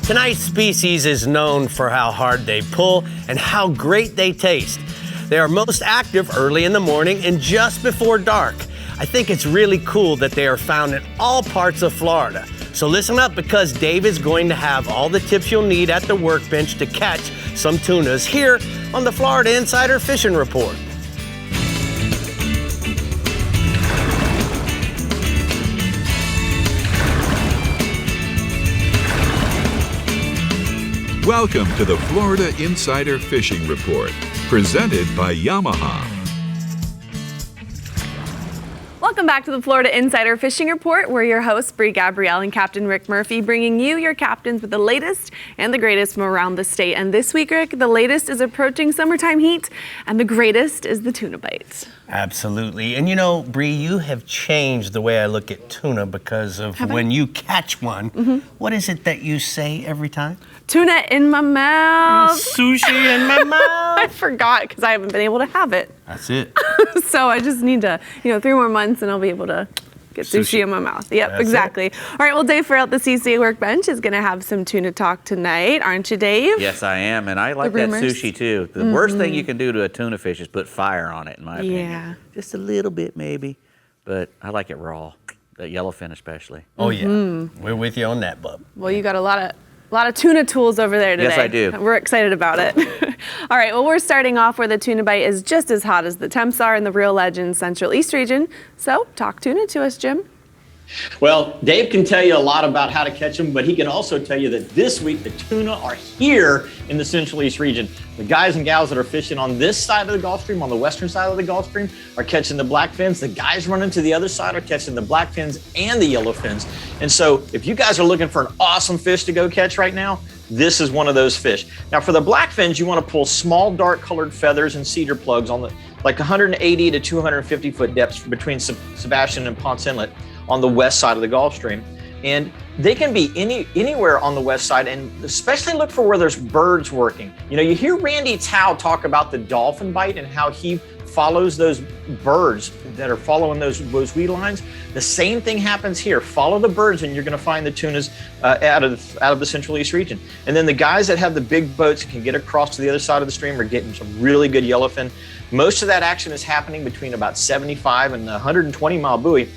Tonight's species is known for how hard they pull and how great they taste. They are most active early in the morning and just before dark. I think it's really cool that they are found in all parts of Florida. So listen up, because Dave is going to have all the tips you'll need at the workbench to catch some tunas here on the Florida Insider Fishing Report. Welcome to the Florida Insider Fishing Report, presented by Yamaha. Welcome back to the Florida Insider Fishing Report. We're your hosts, Brie Gabrielle and Captain Rick Murphy, bringing you your captains with the latest and the greatest from around the state. And this week, Rick, the latest is approaching summertime heat, and the greatest is the tuna bite. Absolutely. And you know, Brie, you have changed the way I look at tuna because of when you catch one. What is it that you say every time? Tuna in my mouth. Sushi in my mouth. I forgot because I haven't been able to have it. That's it. So I just need to, 3 more months and I'll be able to get sushi in my mouth. Yep, That's exactly. it. All right, well, Dave Farrell at the CCA Workbench is going to have some tuna talk tonight, aren't you, Dave? Yes, I am, and I like that sushi too. The worst thing you can do to a tuna fish is put fire on it, in my opinion. Yeah. Just a little bit, maybe, but I like it raw. That yellowfin especially. Oh yeah, we're with you on that, bub. Well, you got a lot of tuna tools over there today. Yes, I do. We're excited about it. All right, well, we're starting off where the tuna bite is just as hot as the temps are in the Real Legends Central East region. So talk tuna to us, Jim. Well, Dave can tell you a lot about how to catch them, but he can also tell you that this week the tuna are here in the Central East region. The guys and gals that are fishing on this side of the Gulf Stream, on the western side of the Gulf Stream, are catching the blackfins. The guys running to the other side are catching the blackfins and the yellowfins. And so if you guys are looking for an awesome fish to go catch right now, this is one of those fish. Now for the blackfins, you want to pull small dark colored feathers and cedar plugs on the like 180 to 250 foot depths between Sebastian and Ponce Inlet on the west side of the Gulf Stream. And they can be anywhere on the west side, and especially look for where there's birds working. You hear Randy Tao talk about the dolphin bite and how he follows those birds that are following those weed lines. The same thing happens here. Follow the birds and you're gonna find the tunas out of the Central East region. And then the guys that have the big boats and can get across to the other side of the stream are getting some really good yellowfin. Most of that action is happening between about 75 and 120 mile buoy.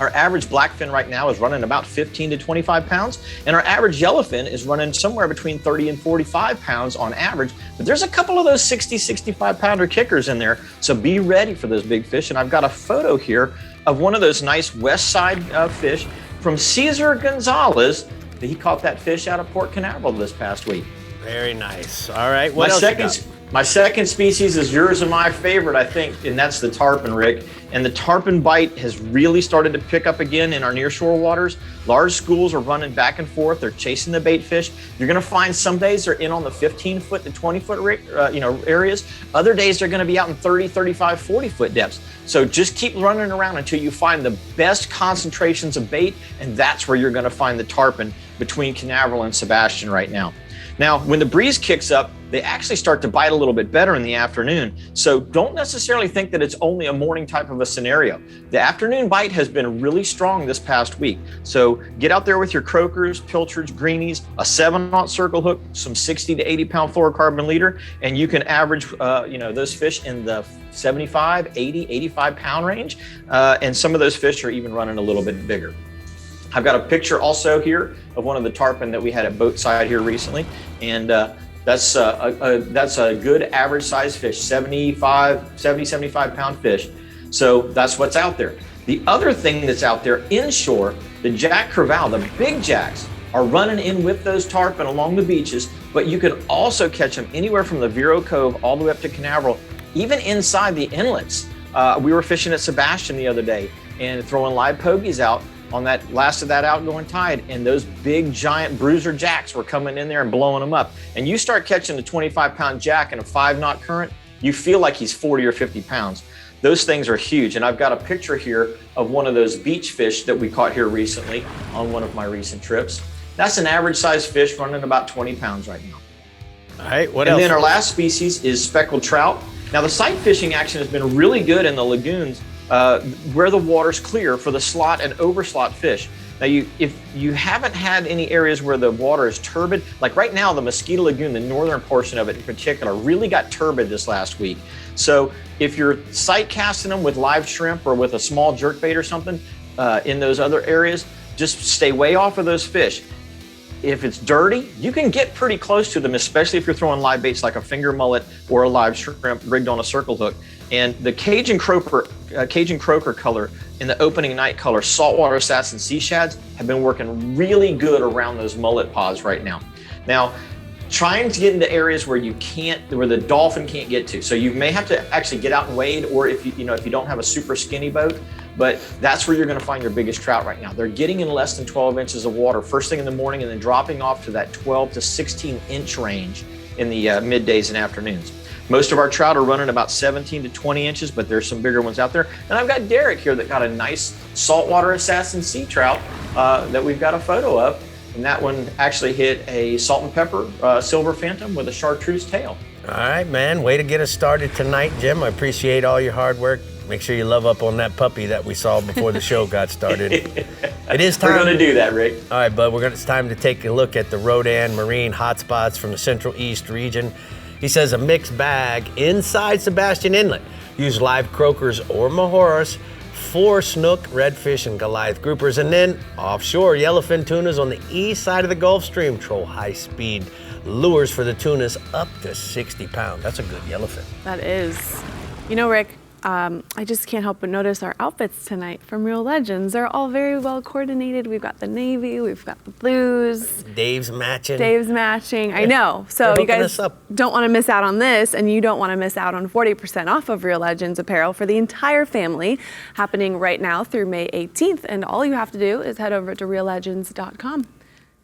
Our average blackfin right now is running about 15 to 25 pounds, and our average yellowfin is running somewhere between 30 and 45 pounds on average. But there's a couple of those 60, 65 pounder kickers in there, so be ready for those big fish. And I've got a photo here of one of those nice west side fish from Cesar Gonzalez. He caught that fish out of Port Canaveral this past week. Very nice. All right, what else you got? My second species is yours and my favorite, I think, and that's the tarpon, Rick. And the tarpon bite has really started to pick up again in our nearshore waters. Large schools are running back and forth. They're chasing the bait fish. You're going to find some days they're in on the 15 foot to 20 foot areas. Other days they're going to be out in 30, 35, 40 foot depths. So just keep running around until you find the best concentrations of bait, and that's where you're going to find the tarpon between Canaveral and Sebastian right now. Now, when the breeze kicks up, they actually start to bite a little bit better in the afternoon. So don't necessarily think that it's only a morning type of a scenario. The afternoon bite has been really strong this past week. So get out there with your croakers, pilchards, greenies, a 7/0 circle hook, some 60 to 80 pound fluorocarbon leader, and you can average those fish in the 75, 80, 85 pound range. And some of those fish are even running a little bit bigger. I've got a picture also here of one of the tarpon that we had at Boatside here recently, and that's a good average size fish, 70, 75 pound fish. So that's what's out there. The other thing that's out there inshore, the jack crevalle, the big jacks, are running in with those tarpon along the beaches, but you can also catch them anywhere from the Vero Cove all the way up to Canaveral, even inside the inlets. We were fishing at Sebastian the other day and throwing live pogies out on that last of that outgoing tide, and those big giant bruiser jacks were coming in there and blowing them up. And you start catching a 25 pound jack in a 5-knot current, you feel like he's 40 or 50 pounds. Those things are huge. And I've got a picture here of one of those beach fish that we caught here recently on one of my recent trips. That's an average size fish running about 20 pounds right now. All right, what else? And then our last species is speckled trout. Now the sight fishing action has been really good in the lagoons where the water's clear for the slot and overslot fish. Now, if you haven't had any areas where the water is turbid, like right now, the Mosquito Lagoon, the northern portion of it in particular, really got turbid this last week. So if you're sight casting them with live shrimp or with a small jerkbait or something in those other areas, just stay way off of those fish. If it's dirty, you can get pretty close to them, especially if you're throwing live baits like a finger mullet or a live shrimp rigged on a circle hook. And the Cajun croaker color and the opening night color saltwater assassin sea shads have been working really good around those mullet pods right now. Now, trying to get into areas where where the dolphin can't get to. So you may have to actually get out and wade, or if you don't have a super skinny boat, but that's where you're going to find your biggest trout right now. They're getting in less than 12 inches of water first thing in the morning and then dropping off to that 12 to 16 inch range in the middays and afternoons. Most of our trout are running about 17 to 20 inches, but there's some bigger ones out there. And I've got Derek here that got a nice saltwater assassin sea trout that we've got a photo of. And that one actually hit a salt and pepper silver phantom with a chartreuse tail. All right, man. Way to get us started tonight, Jim. I appreciate all your hard work. Make sure you love up on that puppy that we saw before the show got started. It is time. We're going to do that, Rick. All right, bud. It's time to take a look at the Rodan marine hotspots from the Central East region. He says a mixed bag inside Sebastian Inlet. Use live croakers or mahoras, 4 snook, redfish, and Goliath groupers, and then offshore yellowfin tunas on the east side of the Gulf Stream. Troll high-speed lures for the tunas up to 60 pounds. That's a good yellowfin. That is. You know, Rick, I just can't help but notice our outfits tonight from Real Legends. They're all very well coordinated. We've got the navy, we've got the blues. Dave's matching. I know. So you guys don't want to miss out on this, and you don't want to miss out on 40% off of Real Legends apparel for the entire family, happening right now through May 18th. And all you have to do is head over to reallegends.com.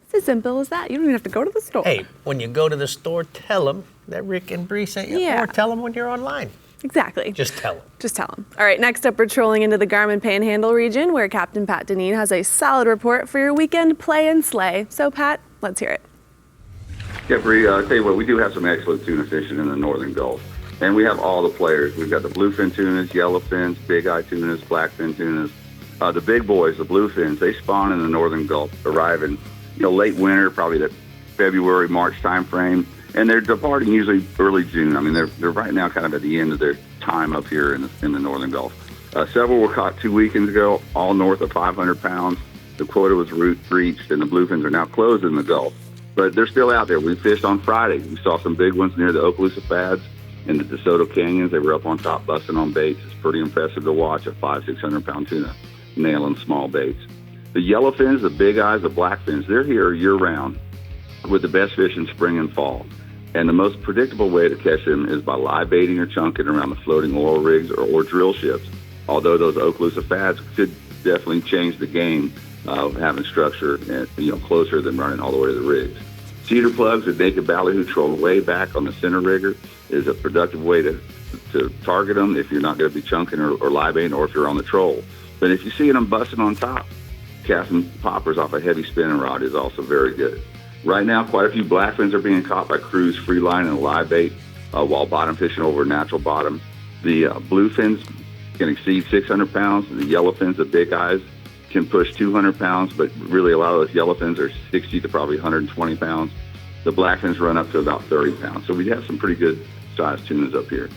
It's as simple as that. You don't even have to go to the store. Hey, when you go to the store, tell them that Rick and Brie sent you, or tell them when you're online. Exactly. Just tell them. Just tell them. All right, next up, we're trolling into the Garmin Panhandle region, where Captain Pat Deneen has a solid report for your weekend play and slay. So, Pat, let's hear it. Yeah, Brie, I'll tell you what, we do have some excellent tuna fishing in the Northern Gulf. And we have all the players. We've got the bluefin tunas, yellowfins, big-eye tunas, blackfin tunas. The big boys, the bluefins, they spawn in the Northern Gulf, arriving late winter, probably the February, March time frame. And they're departing usually early June. I mean, they're right now kind of at the end of their time up here in the Northern Gulf. Several were caught 2 weekends ago, all north of 500 pounds. The quota was reached, and the bluefins are now closed in the Gulf. But they're still out there. We fished on Friday. We saw some big ones near the Okaloosa Pads in the DeSoto Canyons. They were up on top busting on baits. It's pretty impressive to watch a 500-600-pound tuna nailing small baits. The yellowfins, the big eyes, the blackfins, they're here year-round with the best fish in spring and fall. And the most predictable way to catch them is by live baiting or chunking around the floating oil rigs or drill ships. Although those Okaloosa Pads could definitely change the game of having structure and, closer than running all the way to the rigs. Cedar plugs and naked ballyhoo trolled way back on the center rigger is a productive way to target them if you're not going to be chunking or live baiting, or if you're on the troll. But if you see them busting on top, casting poppers off a heavy spinning rod is also very good. Right now, quite a few blackfins are being caught by crews free line and live bait while bottom fishing over natural bottom. The bluefins can exceed 600 pounds. The yellowfins, the big eyes, can push 200 pounds, but really a lot of those yellowfins are 60 to probably 120 pounds. The blackfins run up to about 30 pounds. So we have some pretty good sized tunas up here.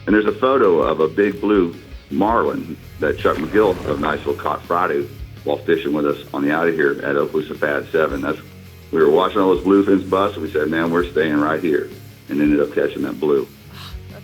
And there's a photo of a big blue marlin that Chuck McGill of Niceville caught Friday while fishing with us on the out of here at Okaloosa Pad 7. We were watching all those bluefins bust, and we said, man, we're staying right here, and ended up catching that blue.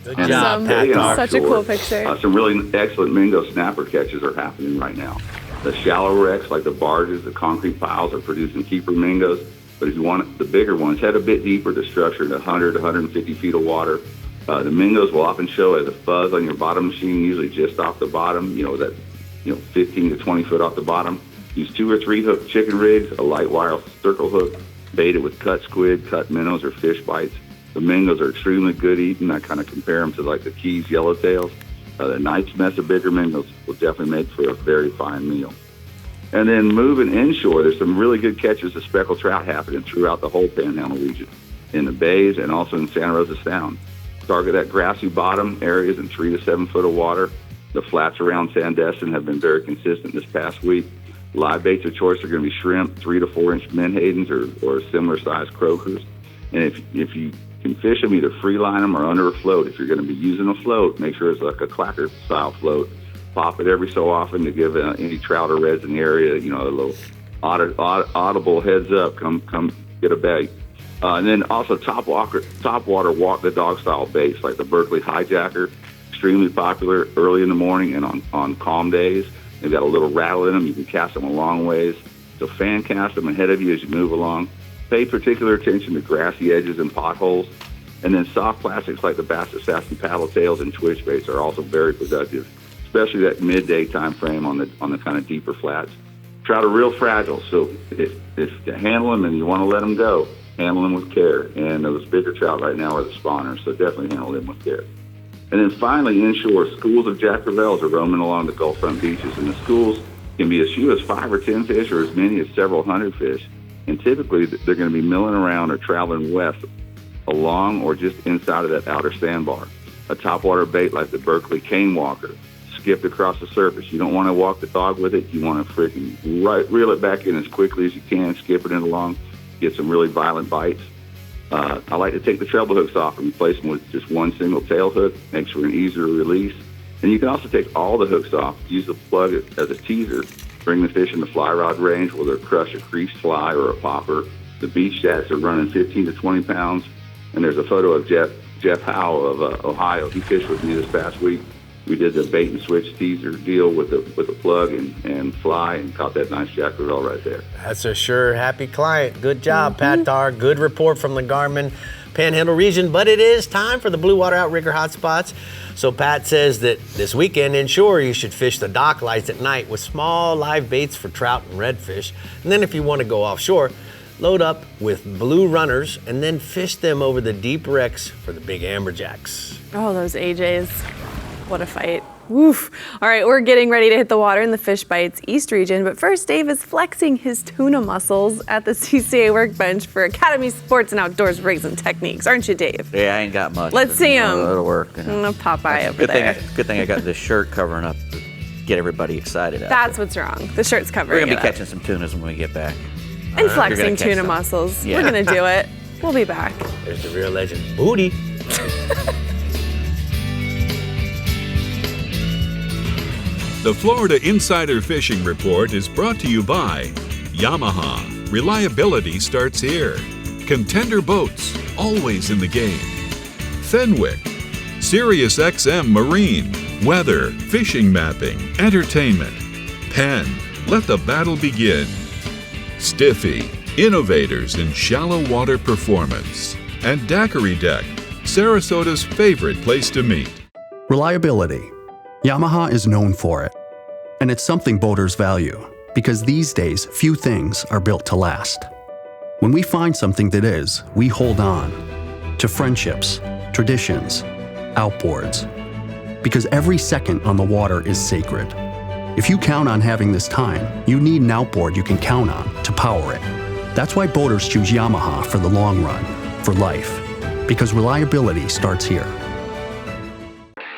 Good job, Pat. Such a cool picture. Some really excellent mingo snapper catches are happening right now. The shallow wrecks, like the barges, the concrete piles, are producing keeper mingos. But if you want the bigger ones, head a bit deeper to structure to 100 to 150 feet of water. The mingos will often show as a fuzz on your bottom machine, usually just off the bottom, 15 to 20 foot off the bottom. Use 2 or 3 hook chicken rigs, a light wire circle hook, bait it with cut squid, cut minnows, or fish bites. The mingos are extremely good eating. I kind of compare them to like the Keys yellowtails. The nice mess of bigger mingos will definitely make for a very fine meal. And then moving inshore, there's some really good catches of speckled trout happening throughout the whole Panhandle region, in the bays and also in Santa Rosa Sound. Target that grassy bottom areas in 3 to 7 foot of water. The flats around Sandestin have been very consistent this past week. Live baits of choice are going to be shrimp, 3 to 4 inch menhadens or similar sized croakers. And if you can fish them, either free line them or under a float. If you're going to be using a float, make sure it's like a clacker style float. Pop it every so often to give any trout or reds in the area, a little audible heads up, come get a bait. And then also top water walk the dog style baits like the Berkeley Hijacker, extremely popular early in the morning and on calm days. They've got a little rattle in them. You can cast them a long ways. So fan cast them ahead of you as you move along. Pay particular attention to grassy edges and potholes. And then soft plastics like the Bass Assassin paddle tails and twitch baits are also very productive, especially that midday time frame on the kind of deeper flats. Trout are real fragile, so if you handle them and you want to let them go, handle them with care. And those bigger trout right now are the spawners, so definitely handle them with care. And then finally, inshore, schools of Jack Crevalles are roaming along the Gulf front beaches, and the schools can be as few as 5 or 10 fish or as many as several hundred fish. And typically, they're going to be milling around or traveling west along or just inside of that outer sandbar. A topwater bait like the Berkeley Cane Walker, skipped across the surface. You don't want to walk the dog with it. You want to freaking reel it back in as quickly as you can, skip it in along, get some really violent bites. I like to take the treble hooks off and replace them with just one single tail hook. Makes for an easier release. And you can also take all the hooks off, use the plug as a teaser, bring the fish in the fly rod range where they'll crush a creased fly or a popper. The beach jacks are running 15 to 20 pounds. And there's a photo of Jeff Howe of Ohio. He fished with me this past week. We did the bait and switch teaser deal with the plug and fly and caught that nice Jack Crevalle right there. That's a sure happy client. Good job, Pat Tar. Good report from the Garmin Panhandle region, but it is time for the Blue Water Outrigger hotspots. So Pat says that this weekend inshore you should fish the dock lights at night with small live baits for trout and redfish. And then if you want to go offshore, load up with blue runners and then fish them over the deep wrecks for the big amberjacks. Oh, those AJs. What a fight. Woof. All right, we're getting ready to hit the water in the Fish Bites East region, but first Dave is flexing his tuna muscles at the CCA workbench for Academy Sports and Outdoors rigs and techniques, aren't you, Dave? Yeah, I ain't got much. Let's see him. It'll work. Popeye over there. Good thing I got this shirt covering up to get everybody excited. That's what's wrong. The shirt's covering We're going to be it catching some tunas when we get back. And flexing tuna muscles. Yeah. We're going to do it. We'll be back. There's the real legend, Booty. The Florida Insider Fishing Report is brought to you by Yamaha. Reliability starts here. Contender Boats, always in the game. Fenwick. SiriusXM Marine. Weather, fishing mapping, entertainment. Penn. Let the battle begin. Stiffy. Innovators in shallow water performance. And Daiquiri Deck. Sarasota's favorite place to meet. Reliability. Yamaha is known for it. And it's something boaters value, because these days, few things are built to last. When we find something that is, we hold on to friendships, traditions, outboards. Because every second on the water is sacred. If you count on having this time, you need an outboard you can count on to power it. That's why boaters choose Yamaha for the long run, for life. Because reliability starts here.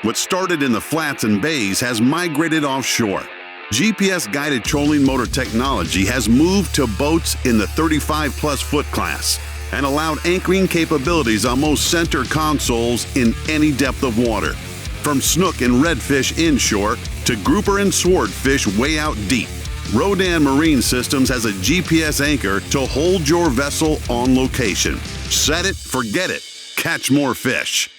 What started in the flats and bays has migrated offshore. GPS-guided trolling motor technology has moved to boats in the 35-plus foot class and allowed anchoring capabilities on most center consoles in any depth of water, from snook and redfish inshore to grouper and swordfish way out deep. Rodan Marine Systems has a GPS anchor to hold your vessel on location. Set it, forget it, catch more fish.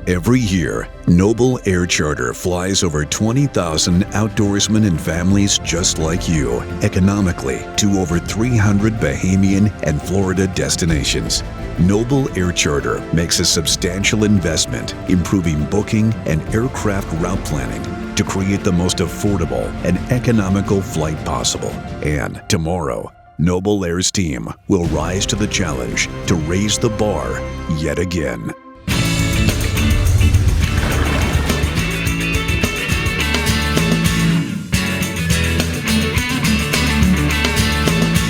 Every year, Noble Air Charter flies over 20,000 outdoorsmen and families just like you, economically, to over 300 Bahamian and Florida destinations. Noble Air Charter makes a substantial investment improving booking and aircraft route planning to create the most affordable and economical flight possible. And tomorrow, Noble Air's team will rise to the challenge to raise the bar yet again.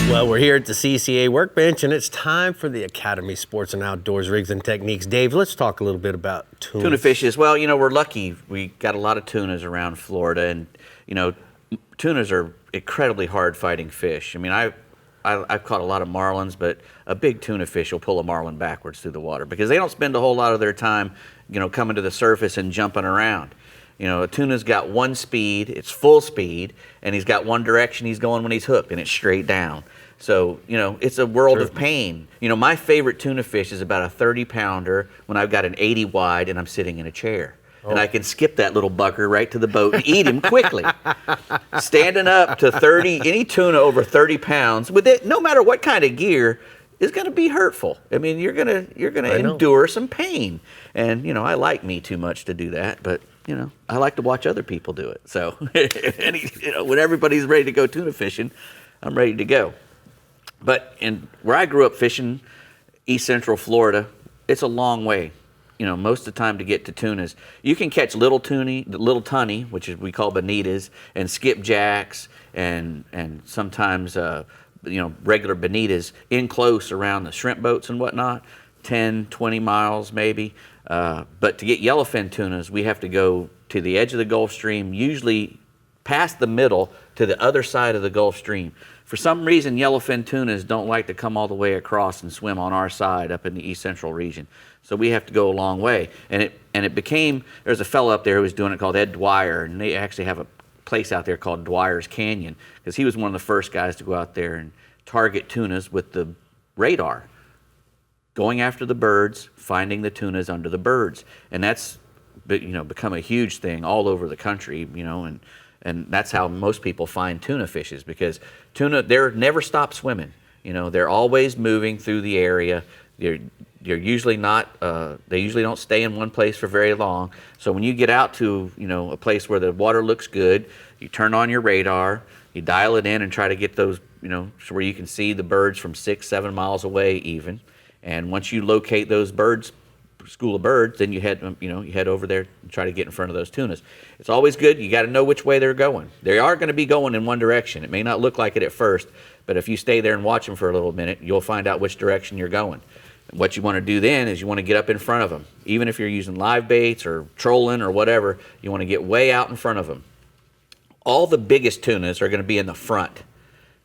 Well, we're here at the CCA workbench, and it's time for the Academy Sports and Outdoors Rigs and Techniques. Dave, let's talk a little bit about tuna. Tuna fishes. Well, we're lucky. We got a lot of tunas around Florida, and, tunas are incredibly hard-fighting fish. I mean, I've caught a lot of marlins, but a big tuna fish will pull a marlin backwards through the water because they don't spend a whole lot of their time, coming to the surface and jumping around. A tuna's got one speed, it's full speed, and he's got one direction he's going when he's hooked, and it's straight down. So, it's a world of pain. My favorite tuna fish is about a 30-pounder when I've got an 80 wide and I'm sitting in a chair. And I can skip that little bucker right to the boat and eat him quickly. Standing up to 30, any tuna over 30 pounds, with it, no matter what kind of gear, is going to be hurtful. I mean, you're gonna endure some pain. And, I like me too much to do that, but I like to watch other people do it. So, when everybody's ready to go tuna fishing, I'm ready to go. But where I grew up fishing, East Central Florida, it's a long way. Most of the time to get to tunas. You can catch little tunny, which is we call bonitas, and skipjacks, and sometimes regular bonitas in close around the shrimp boats and whatnot, 10, 20 miles maybe. But to get yellowfin tunas, we have to go to the edge of the Gulf Stream, usually past the middle to the other side of the Gulf Stream. For some reason, yellowfin tunas don't like to come all the way across and swim on our side up in the East Central region. So we have to go a long way. And it became, there's a fellow up there who was doing it called Ed Dwyer, and they actually have a place out there called Dwyer's Canyon, because he was one of the first guys to go out there and target tunas with the radar, going after the birds, finding the tunas under the birds. And that's become a huge thing all over the country, and that's how most people find tuna fishes, because tuna, they're never stop swimming. They're always moving through the area. They're usually not, they usually don't stay in one place for very long. So when you get out to, a place where the water looks good, you turn on your radar, you dial it in and try to get those, where you can see the birds from 6-7 miles away even. And once you locate those birds, school of birds, then you head over there and try to get in front of those tunas. It's always good. You got to know which way they're going. They are going to be going in one direction. It may not look like it at first, but if you stay there and watch them for a little minute, you'll find out which direction you're going. And what you want to do then is you want to get up in front of them. Even if you're using live baits or trolling or whatever, you want to get way out in front of them. All the biggest tunas are going to be in the front.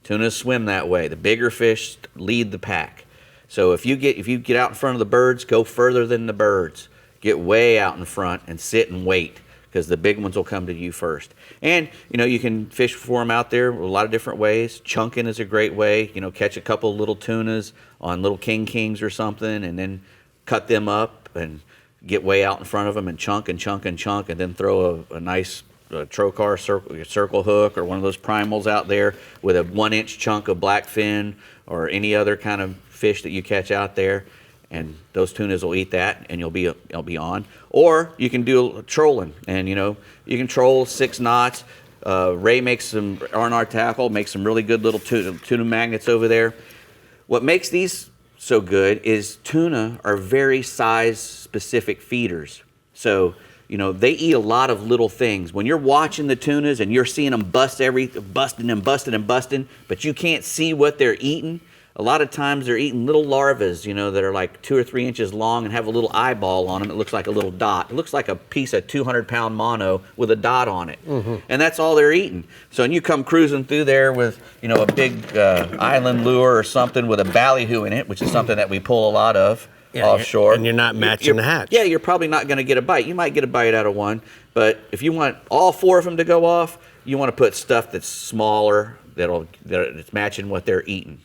Tunas swim that way. The bigger fish lead the pack. So if you get out in front of the birds, go further than the birds. Get way out in front and sit and wait, because the big ones will come to you first. And you can fish for them out there a lot of different ways. Chunking is a great way. Catch a couple little tunas on little kings or something, and then cut them up and get way out in front of them and chunk and chunk and chunk, and then throw a nice trocar circle hook or one of those primals out there with a 1-inch chunk of blackfin or any other kind of fish that you catch out there, and those tunas will eat that, and you'll be on. Or you can do trolling, and you can troll 6 knots. Ray makes some R&R tackle, makes some really good little tuna magnets over there. What makes these so good is tuna are very size specific feeders. So they eat a lot of little things. When you're watching the tunas and you're seeing them busting, but you can't see what they're eating, a lot of times they're eating little larvas, that are like 2 or 3 inches long and have a little eyeball on them. It looks like a little dot. It looks like a piece of 200-pound mono with a dot on it. Mm-hmm. And that's all they're eating. So when you come cruising through there with, a big island lure or something with a ballyhoo in it, which is something that we pull a lot of offshore. And you're not matching the hatch. Yeah, you're probably not going to get a bite. You might get a bite out of one. But if you want all 4 of them to go off, you want to put stuff that's smaller, that's matching what they're eating.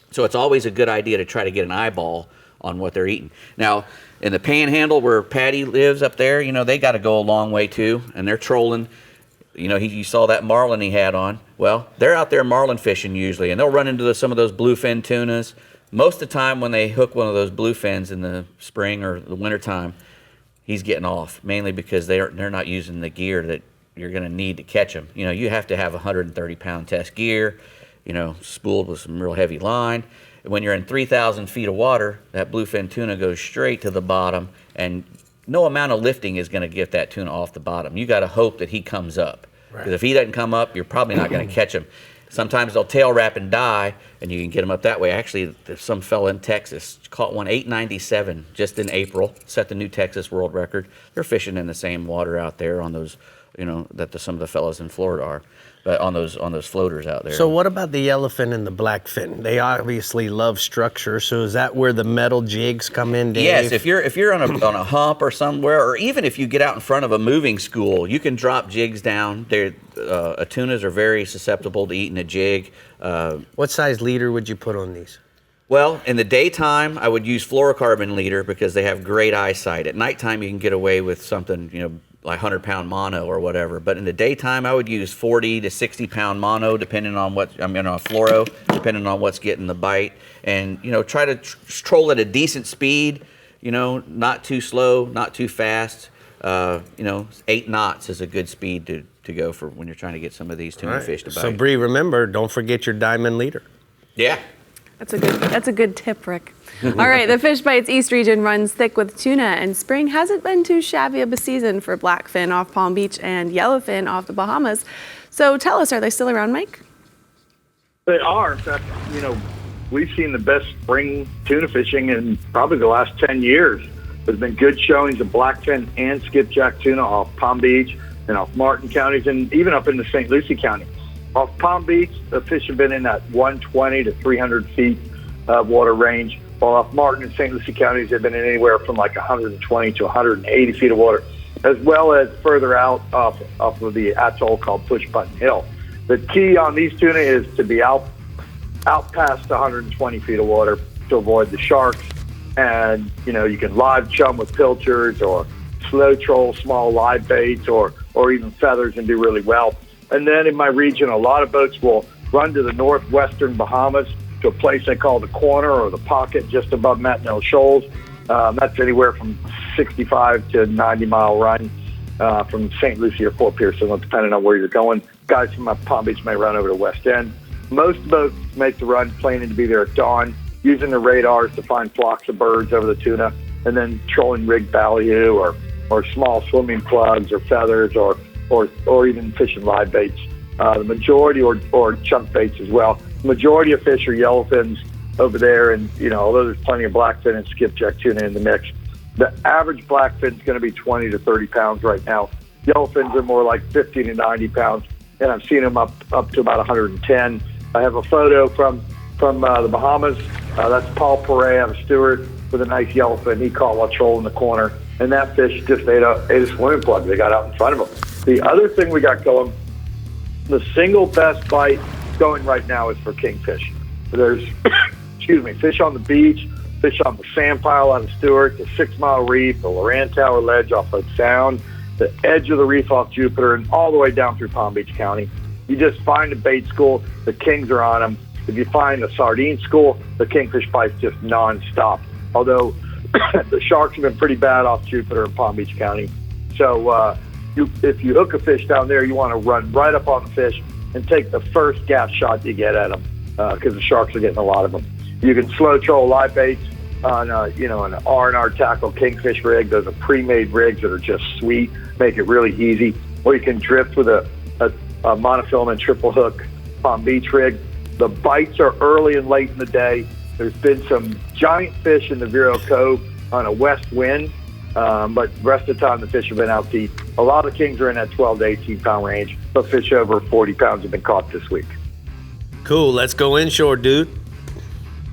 So it's always a good idea to try to get an eyeball on what they're eating. Now, in the Panhandle where Patty lives up there, they got to go a long way too, and they're trolling. You saw that marlin he had on. Well, they're out there marlin fishing usually, and they'll run into some of those bluefin tunas, most of the time when they hook one of those bluefins in the spring or the wintertime, he's getting off, mainly because they're not using the gear that you're going to need to catch them. You know, you have to have 130-pound test gear, you know, spooled with some real heavy line. When you're in 3,000 feet of water, that bluefin tuna goes straight to the bottom, and no amount of lifting is going to get that tuna off the bottom. You got to hope that he comes up, because if he doesn't come up, you're probably not going to catch him. Sometimes they'll tail wrap and die, and you can get them up that way. Actually, there's some fella in Texas caught one 897 just in April, set the new Texas world record. They're fishing in the same water out there on those, you know, that some of the fellas in Florida are, but on those floaters out there. So what about the yellowfin and the blackfin? They obviously love structure. So is that where the metal jigs come in, Dave? Yes, if you're on a hump or somewhere, or even if you get out in front of a moving school, you can drop jigs down. Tunas are very susceptible to eating a jig. What size leader would you put on these? Well, in the daytime, I would use fluorocarbon leader because they have great eyesight. At nighttime, you can get away with something, you know, like 100-pound mono or whatever. But in the daytime, I would use 40 to 60-pound mono, depending on what, on fluoro, depending on what's getting the bite. And, you know, try to troll at a decent speed, you know, not too slow, not too fast. You know, 8 knots is a good speed to go for when you're trying to get some of these tuna fish to bite. So, Brie, remember, don't forget your diamond leader. Yeah. That's a good tip, Rick. All right, the Fish Bites East region runs thick with tuna, and spring hasn't been too shabby of a season for blackfin off Palm Beach and yellowfin off the Bahamas. So tell us, are they still around, Mike? They are. In fact, you know, we've seen the best spring tuna fishing in probably the last 10 years. There's been good showings of blackfin and skipjack tuna off Palm Beach and off Martin counties and even up into St. Lucie County. Off Palm Beach, the fish have been in that 120 to 300 feet water range, while off Martin and St. Lucie counties, they've been in anywhere from like 120 to 180 feet of water, as well as further out off of the atoll called Push Button Hill. The key on these tuna is to be out past 120 feet of water to avoid the sharks. And, you know, you can live chum with pilchards or slow troll small live baits or even feathers and do really well. And then in my region, a lot of boats will run to the northwestern Bahamas to a place they call the Corner or the Pocket just above Matinel Shoals. That's anywhere from 65 to 90-mile run from St. Lucie or Fort Pearson, depending on where you're going. Guys from Palm Beach may run over to West End. Most boats make the run planning to be there at dawn, using the radars to find flocks of birds over the tuna, and then trolling rig ballyhoo or small swimming plugs or feathers or even fishing live baits. The majority or chunk baits as well. The majority of fish are yellowfins over there, and you know, although there's plenty of blackfin and skipjack tuna in the mix, the average blackfin is going to be 20 to 30 pounds right now. Yellowfins are more like 50 to 90 pounds, and I've seen them up to about 110. I have a photo from the Bahamas. That's Paul Perret out of Stewart with a nice yellowfin he caught while trolling the Corner, and that fish just ate a swimming plug they got out in front of him. The other thing we got going, the single best bite going right now is for kingfish. There's, fish on the beach, fish on the sand pile out of Stewart, the 6 Mile Reef, the Loran Tower Ledge off Lake Sound, the edge of the reef off Jupiter, and all the way down through Palm Beach County. You just find a bait school, the kings are on them. If you find a sardine school, the kingfish bite's just nonstop. Although the sharks have been pretty bad off Jupiter and Palm Beach County. So if you hook a fish down there, you want to run right up on the fish and take the first gaff shot you get at them because the sharks are getting a lot of them. You can slow troll live baits on an R&R tackle kingfish rig. Those are pre-made rigs that are just sweet, make it really easy. Or you can drift with a monofilament triple hook Palm Beach rig. The bites are early and late in the day. There's been some giant fish in the Vero Cove on a west wind, but the rest of the time the fish have been out deep. A lot of the kings are in that 12 to 18 pound range, but fish over 40 pounds have been caught this week. Cool, let's go inshore, dude.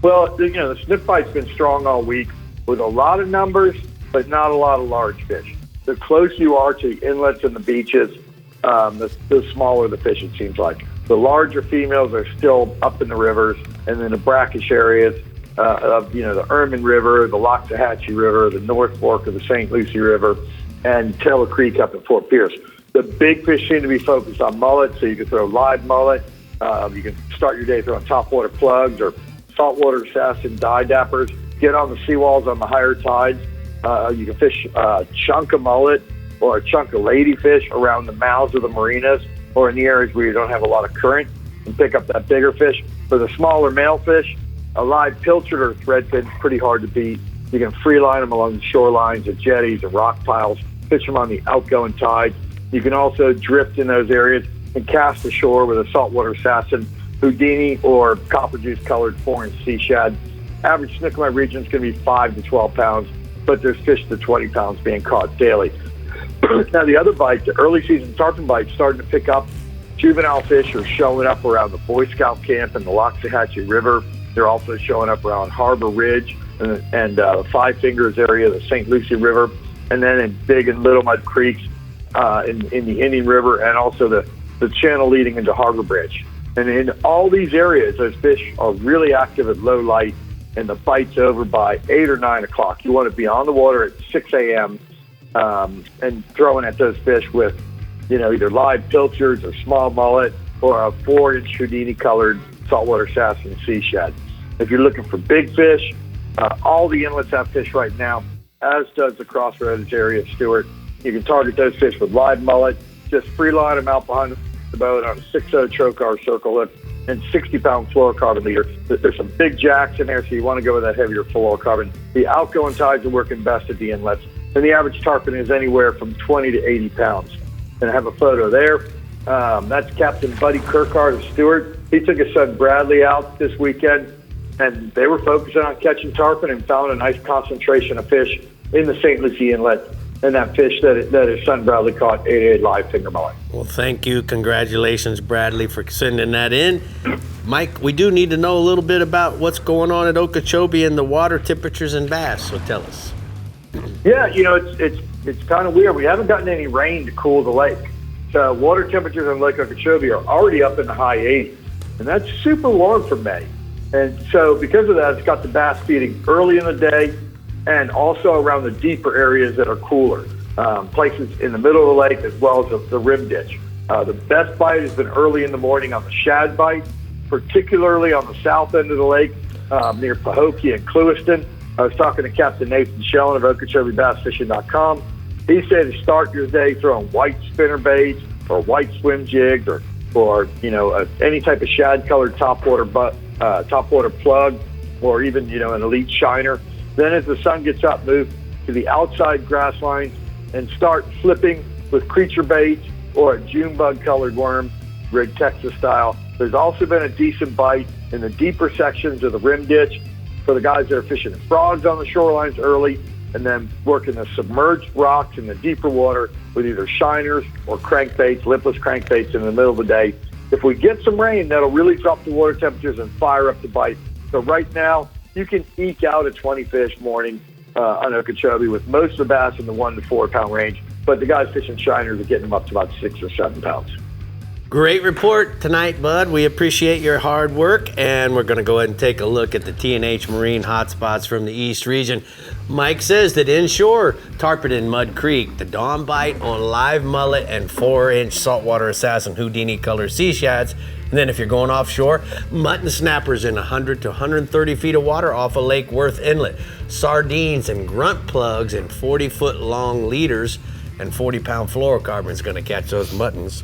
Well, you know, the sniff bite's been strong all week with a lot of numbers, but not a lot of large fish. The closer you are to the inlets and the beaches, the smaller the fish, it seems like. The larger females are still up in the rivers and in the brackish areas of, the Ermine River, the Loxahatchee River, the North Fork of the St. Lucie River, and Taylor Creek up at Fort Pierce. The big fish seem to be focused on mullet, so you can throw live mullet. You can start your day throwing topwater plugs or saltwater assassin dye dappers. Get on the seawalls on the higher tides. You can fish a chunk of mullet or a chunk of ladyfish around the mouths of the marinas or in the areas where you don't have a lot of current and pick up that bigger fish. For the smaller male fish, a live pilchard or threadfin is pretty hard to beat. You can free line them along the shorelines, at jetties, and rock piles, fish them on the outgoing tides. You can also drift in those areas and cast ashore with a saltwater assassin, Houdini, or copper juice colored 4-inch sea shad. Average snook in my region is going to be 5 to 12 pounds, but there's fish to 20 pounds being caught daily. Now the other bite, the early season tarpon bite, starting to pick up. Juvenile fish are showing up around the Boy Scout camp and the Loxahatchee River. They're also showing up around Harbor Ridge and Five Fingers area, the St. Lucie River, and then in Big and Little Mud Creeks in the Indian River, and also the channel leading into Harbor Bridge. And in all these areas, those fish are really active at low light, and the bite's over by 8 or 9 o'clock. You want to be on the water at 6 a.m. And throwing at those fish with, either live pilchards or small mullet or a 4-inch Houdini-colored saltwater assassin sea shad. If you're looking for big fish, all the inlets have fish right now, as does the Crossroads area of Stewart. You can target those fish with live mullet. Just free line them out behind the boat on a 6.0 trocar circle hook and 60-pound fluorocarbon leader. There's some big jacks in there, so you want to go with that heavier fluorocarbon. The outgoing tides are working best at the inlets, and the average tarpon is anywhere from 20 to 80 pounds. And I have a photo there. That's Captain Buddy Kirkhart of Stewart. He took his son Bradley out this weekend, and they were focusing on catching tarpon and found a nice concentration of fish in the St. Lucie Inlet, and that fish that his son Bradley caught, 88 live finger mullet. Well, thank you. Congratulations, Bradley, for sending that in. Mike, we do need to know a little bit about what's going on at Okeechobee and the water temperatures and bass, so tell us. Yeah, it's kind of weird. We haven't gotten any rain to cool the lake. So water temperatures on Lake Okeechobee are already up in the high 80s, and that's super warm for May. And so because of that, it's got the bass feeding early in the day and also around the deeper areas that are cooler, places in the middle of the lake as well as the rim ditch. The best bite has been early in the morning on the shad bite, particularly on the south end of the lake near Pahokee and Clewiston. I was talking to Captain Nathan Shellen of OkeechobeeBassFishing.com. He said to start your day throwing white spinner baits or white swim jigs or any type of shad-colored topwater plug or even, an elite shiner. Then as the sun gets up, move to the outside grass lines and start flipping with creature baits or a June bug-colored worm, rig Texas style. There's also been a decent bite in the deeper sections of the rim ditch for the guys that are fishing frogs on the shorelines early and then working the submerged rocks in the deeper water with either shiners or crankbaits, lipless crankbaits in the middle of the day. If we get some rain, that'll really drop the water temperatures and fire up the bite. So right now, you can eke out a 20-fish morning on Okeechobee with most of the bass in the 1 to 4 pound range, but the guys fishing shiners are getting them up to about 6 or 7 pounds. Great report tonight, Bud. We appreciate your hard work, and we're going to go ahead and take a look at the T&H marine hotspots from the East region. Mike says that inshore, tarpon in Mud Creek, the dawn bite on live mullet and 4-inch saltwater assassin Houdini color sea shads. And then if you're going offshore, mutton snappers in 100 to 130 feet of water off of Lake Worth Inlet, sardines and grunt plugs in 40-foot long leaders, and 40-pound fluorocarbon is going to catch those muttons.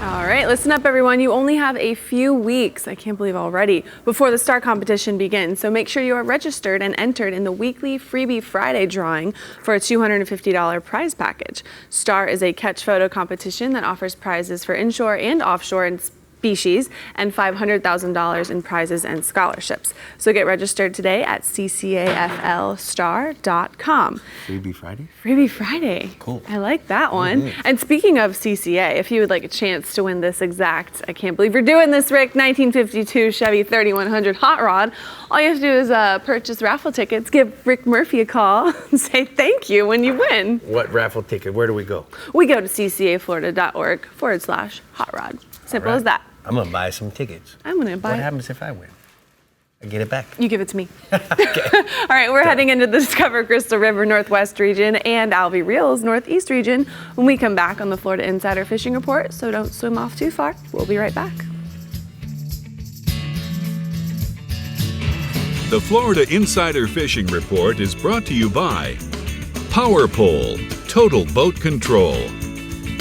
All right, listen up, everyone. You only have a few weeks, I can't believe already, before the STAR competition begins. So make sure you are registered and entered in the weekly Freebie Friday drawing for a $250 prize package. STAR is a catch photo competition that offers prizes for inshore and offshore species and $500,000 in prizes and scholarships. So get registered today at ccaflstar.com. Freebie Friday? Freebie Friday. Cool. I like that one. And speaking of CCA, if you would like a chance to win this exact, I can't believe you're doing this, Rick, 1952 Chevy 3100 Hot Rod, all you have to do is purchase raffle tickets, give Rick Murphy a call, and say thank you when you win. What raffle ticket? Where do we go? We go to ccaflorida.org/hot rod. Simple as that. I'm going to buy some tickets. I'm going to buy. What happens if I win? I get it back. You give it to me. Okay. All right, we're heading into the Discover Crystal River Northwest region and Alvey Reels Northeast region when we come back on the Florida Insider Fishing Report, so don't swim off too far. We'll be right back. The Florida Insider Fishing Report is brought to you by Power Pole, Total Boat Control.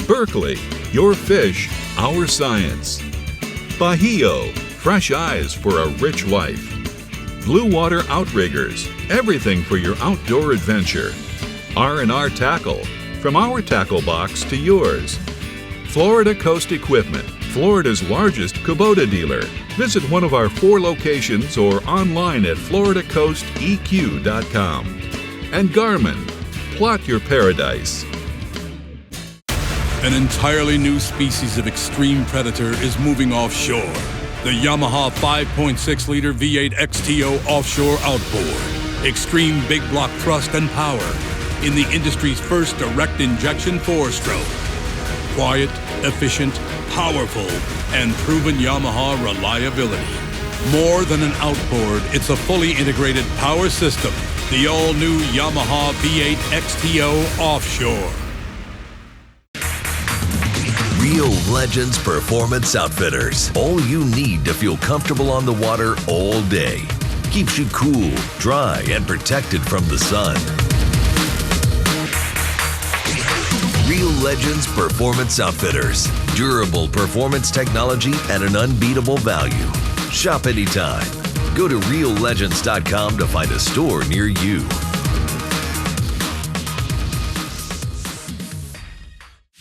Berkeley, your fish, our science. Bajío, fresh eyes for a rich life. Blue Water Outriggers, everything for your outdoor adventure. R&R Tackle, from our tackle box to yours. Florida Coast Equipment, Florida's largest Kubota dealer. Visit one of our 4 locations or online at floridacoasteq.com. And Garmin, plot your paradise. An entirely new species of extreme predator is moving offshore. The Yamaha 5.6-liter V8 XTO offshore outboard. Extreme big block thrust and power in the industry's first direct injection 4-stroke. Quiet, efficient, powerful, and proven Yamaha reliability. More than an outboard, it's a fully integrated power system. The all-new Yamaha V8 XTO Offshore. Real Legends Performance Outfitters. All you need to feel comfortable on the water all day. Keeps you cool, dry, and protected from the sun. Real Legends Performance Outfitters. Durable performance technology at an unbeatable value. Shop anytime. Go to reallegends.com to find a store near you.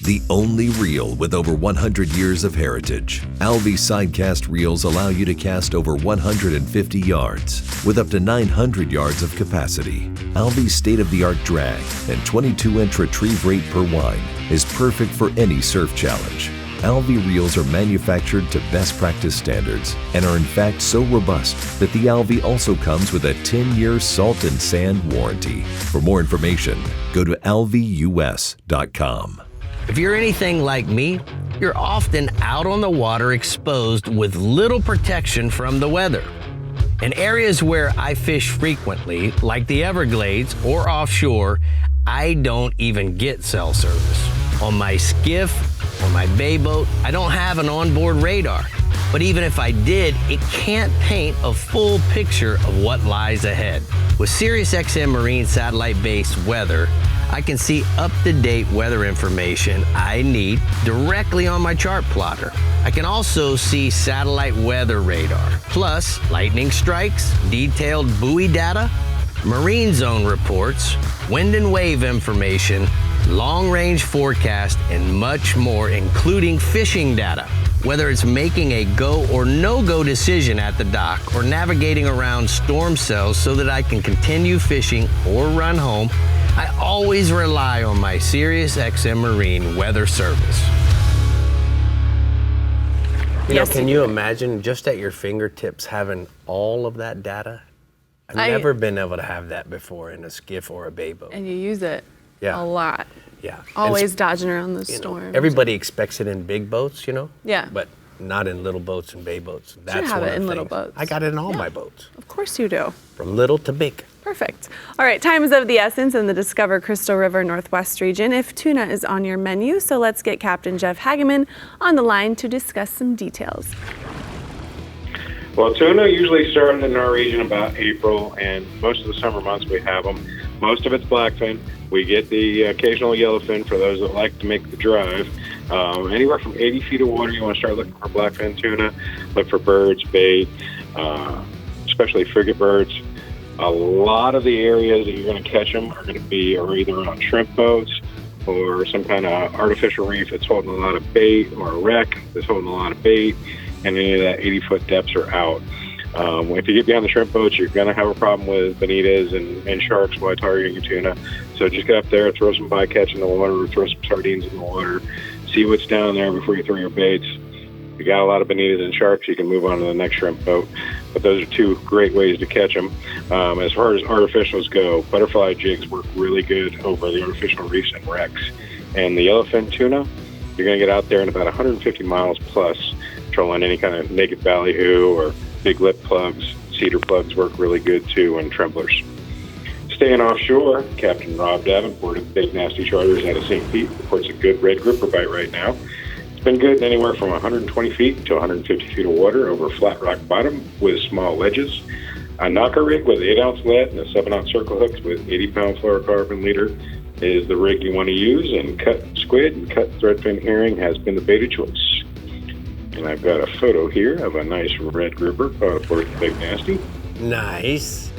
The only reel with over 100 years of heritage. Alvi Sidecast reels allow you to cast over 150 yards with up to 900 yards of capacity. Alvi's state-of-the-art drag and 22-inch retrieve rate per wine is perfect for any surf challenge. Alvi reels are manufactured to best practice standards and are in fact so robust that the Alvi also comes with a 10-year salt and sand warranty. For more information, go to alvius.com. If you're anything like me, you're often out on the water exposed with little protection from the weather. In areas where I fish frequently, like the Everglades or offshore, I don't even get cell service. On my skiff or my bay boat, I don't have an onboard radar. But even if I did, it can't paint a full picture of what lies ahead. With SiriusXM Marine satellite-based weather, I can see up-to-date weather information I need directly on my chart plotter. I can also see satellite weather radar, plus lightning strikes, detailed buoy data, marine zone reports, wind and wave information, long-range forecast, and much more, including fishing data. Whether it's making a go or no-go decision at the dock or navigating around storm cells so that I can continue fishing or run home, I always rely on my SiriusXM Marine weather service. Can you imagine just at your fingertips having all of that data? I've never been able to have that before in a skiff or a bay boat. And you use it a lot. Yeah. Always dodging around those storms. Everybody expects it in big boats, Yeah. But not in little boats and bay boats. That's you have it in little boats. I got it in all my boats. Of course you do. From little to big. Perfect. All right, time is of the essence in the Discover Crystal River Northwest region if tuna is on your menu. So let's get Captain Jeff Hageman on the line to discuss some details. Well, tuna usually start in our region about April, and most of the summer months we have them. Most of it's blackfin. We get the occasional yellowfin for those that like to make the drive. Anywhere from 80 feet of water, you want to start looking for blackfin tuna. Look for birds, bait, especially frigate birds. A lot of the areas that you're going to catch them are going to be either on shrimp boats or some kind of artificial reef that's holding a lot of bait, or a wreck that's holding a lot of bait, and any of that 80-foot depths are out. If you get behind the shrimp boats, you're going to have a problem with bonitas and sharks while targeting your tuna. So just get up there, throw some bycatch in the water, or throw some sardines in the water, see what's down there before you throw your baits. If you got a lot of bonitas and sharks, you can move on to the next shrimp boat. But those are two great ways to catch them. As far as artificials go, butterfly jigs work really good over the artificial reefs and wrecks. And the yellowfin tuna, you're going to get out there in about 150 miles plus, trolling any kind of naked ballyhoo or big lip plugs. Cedar plugs work really good too, and tremblers. Staying offshore, Captain Rob Davenport of Big Nasty Charters out of St. Pete reports a good red grouper bite right now. It's been good anywhere from 120 feet to 150 feet of water over a flat rock bottom with small ledges. A knocker rig with 8-ounce lead and a 7-ounce circle hooks with 80-pound fluorocarbon leader is the rig you want to use, and cut squid and cut threadfin herring has been the beta choice. And I've got a photo here of a nice red grouper caught aboard the Big Nasty. Nice.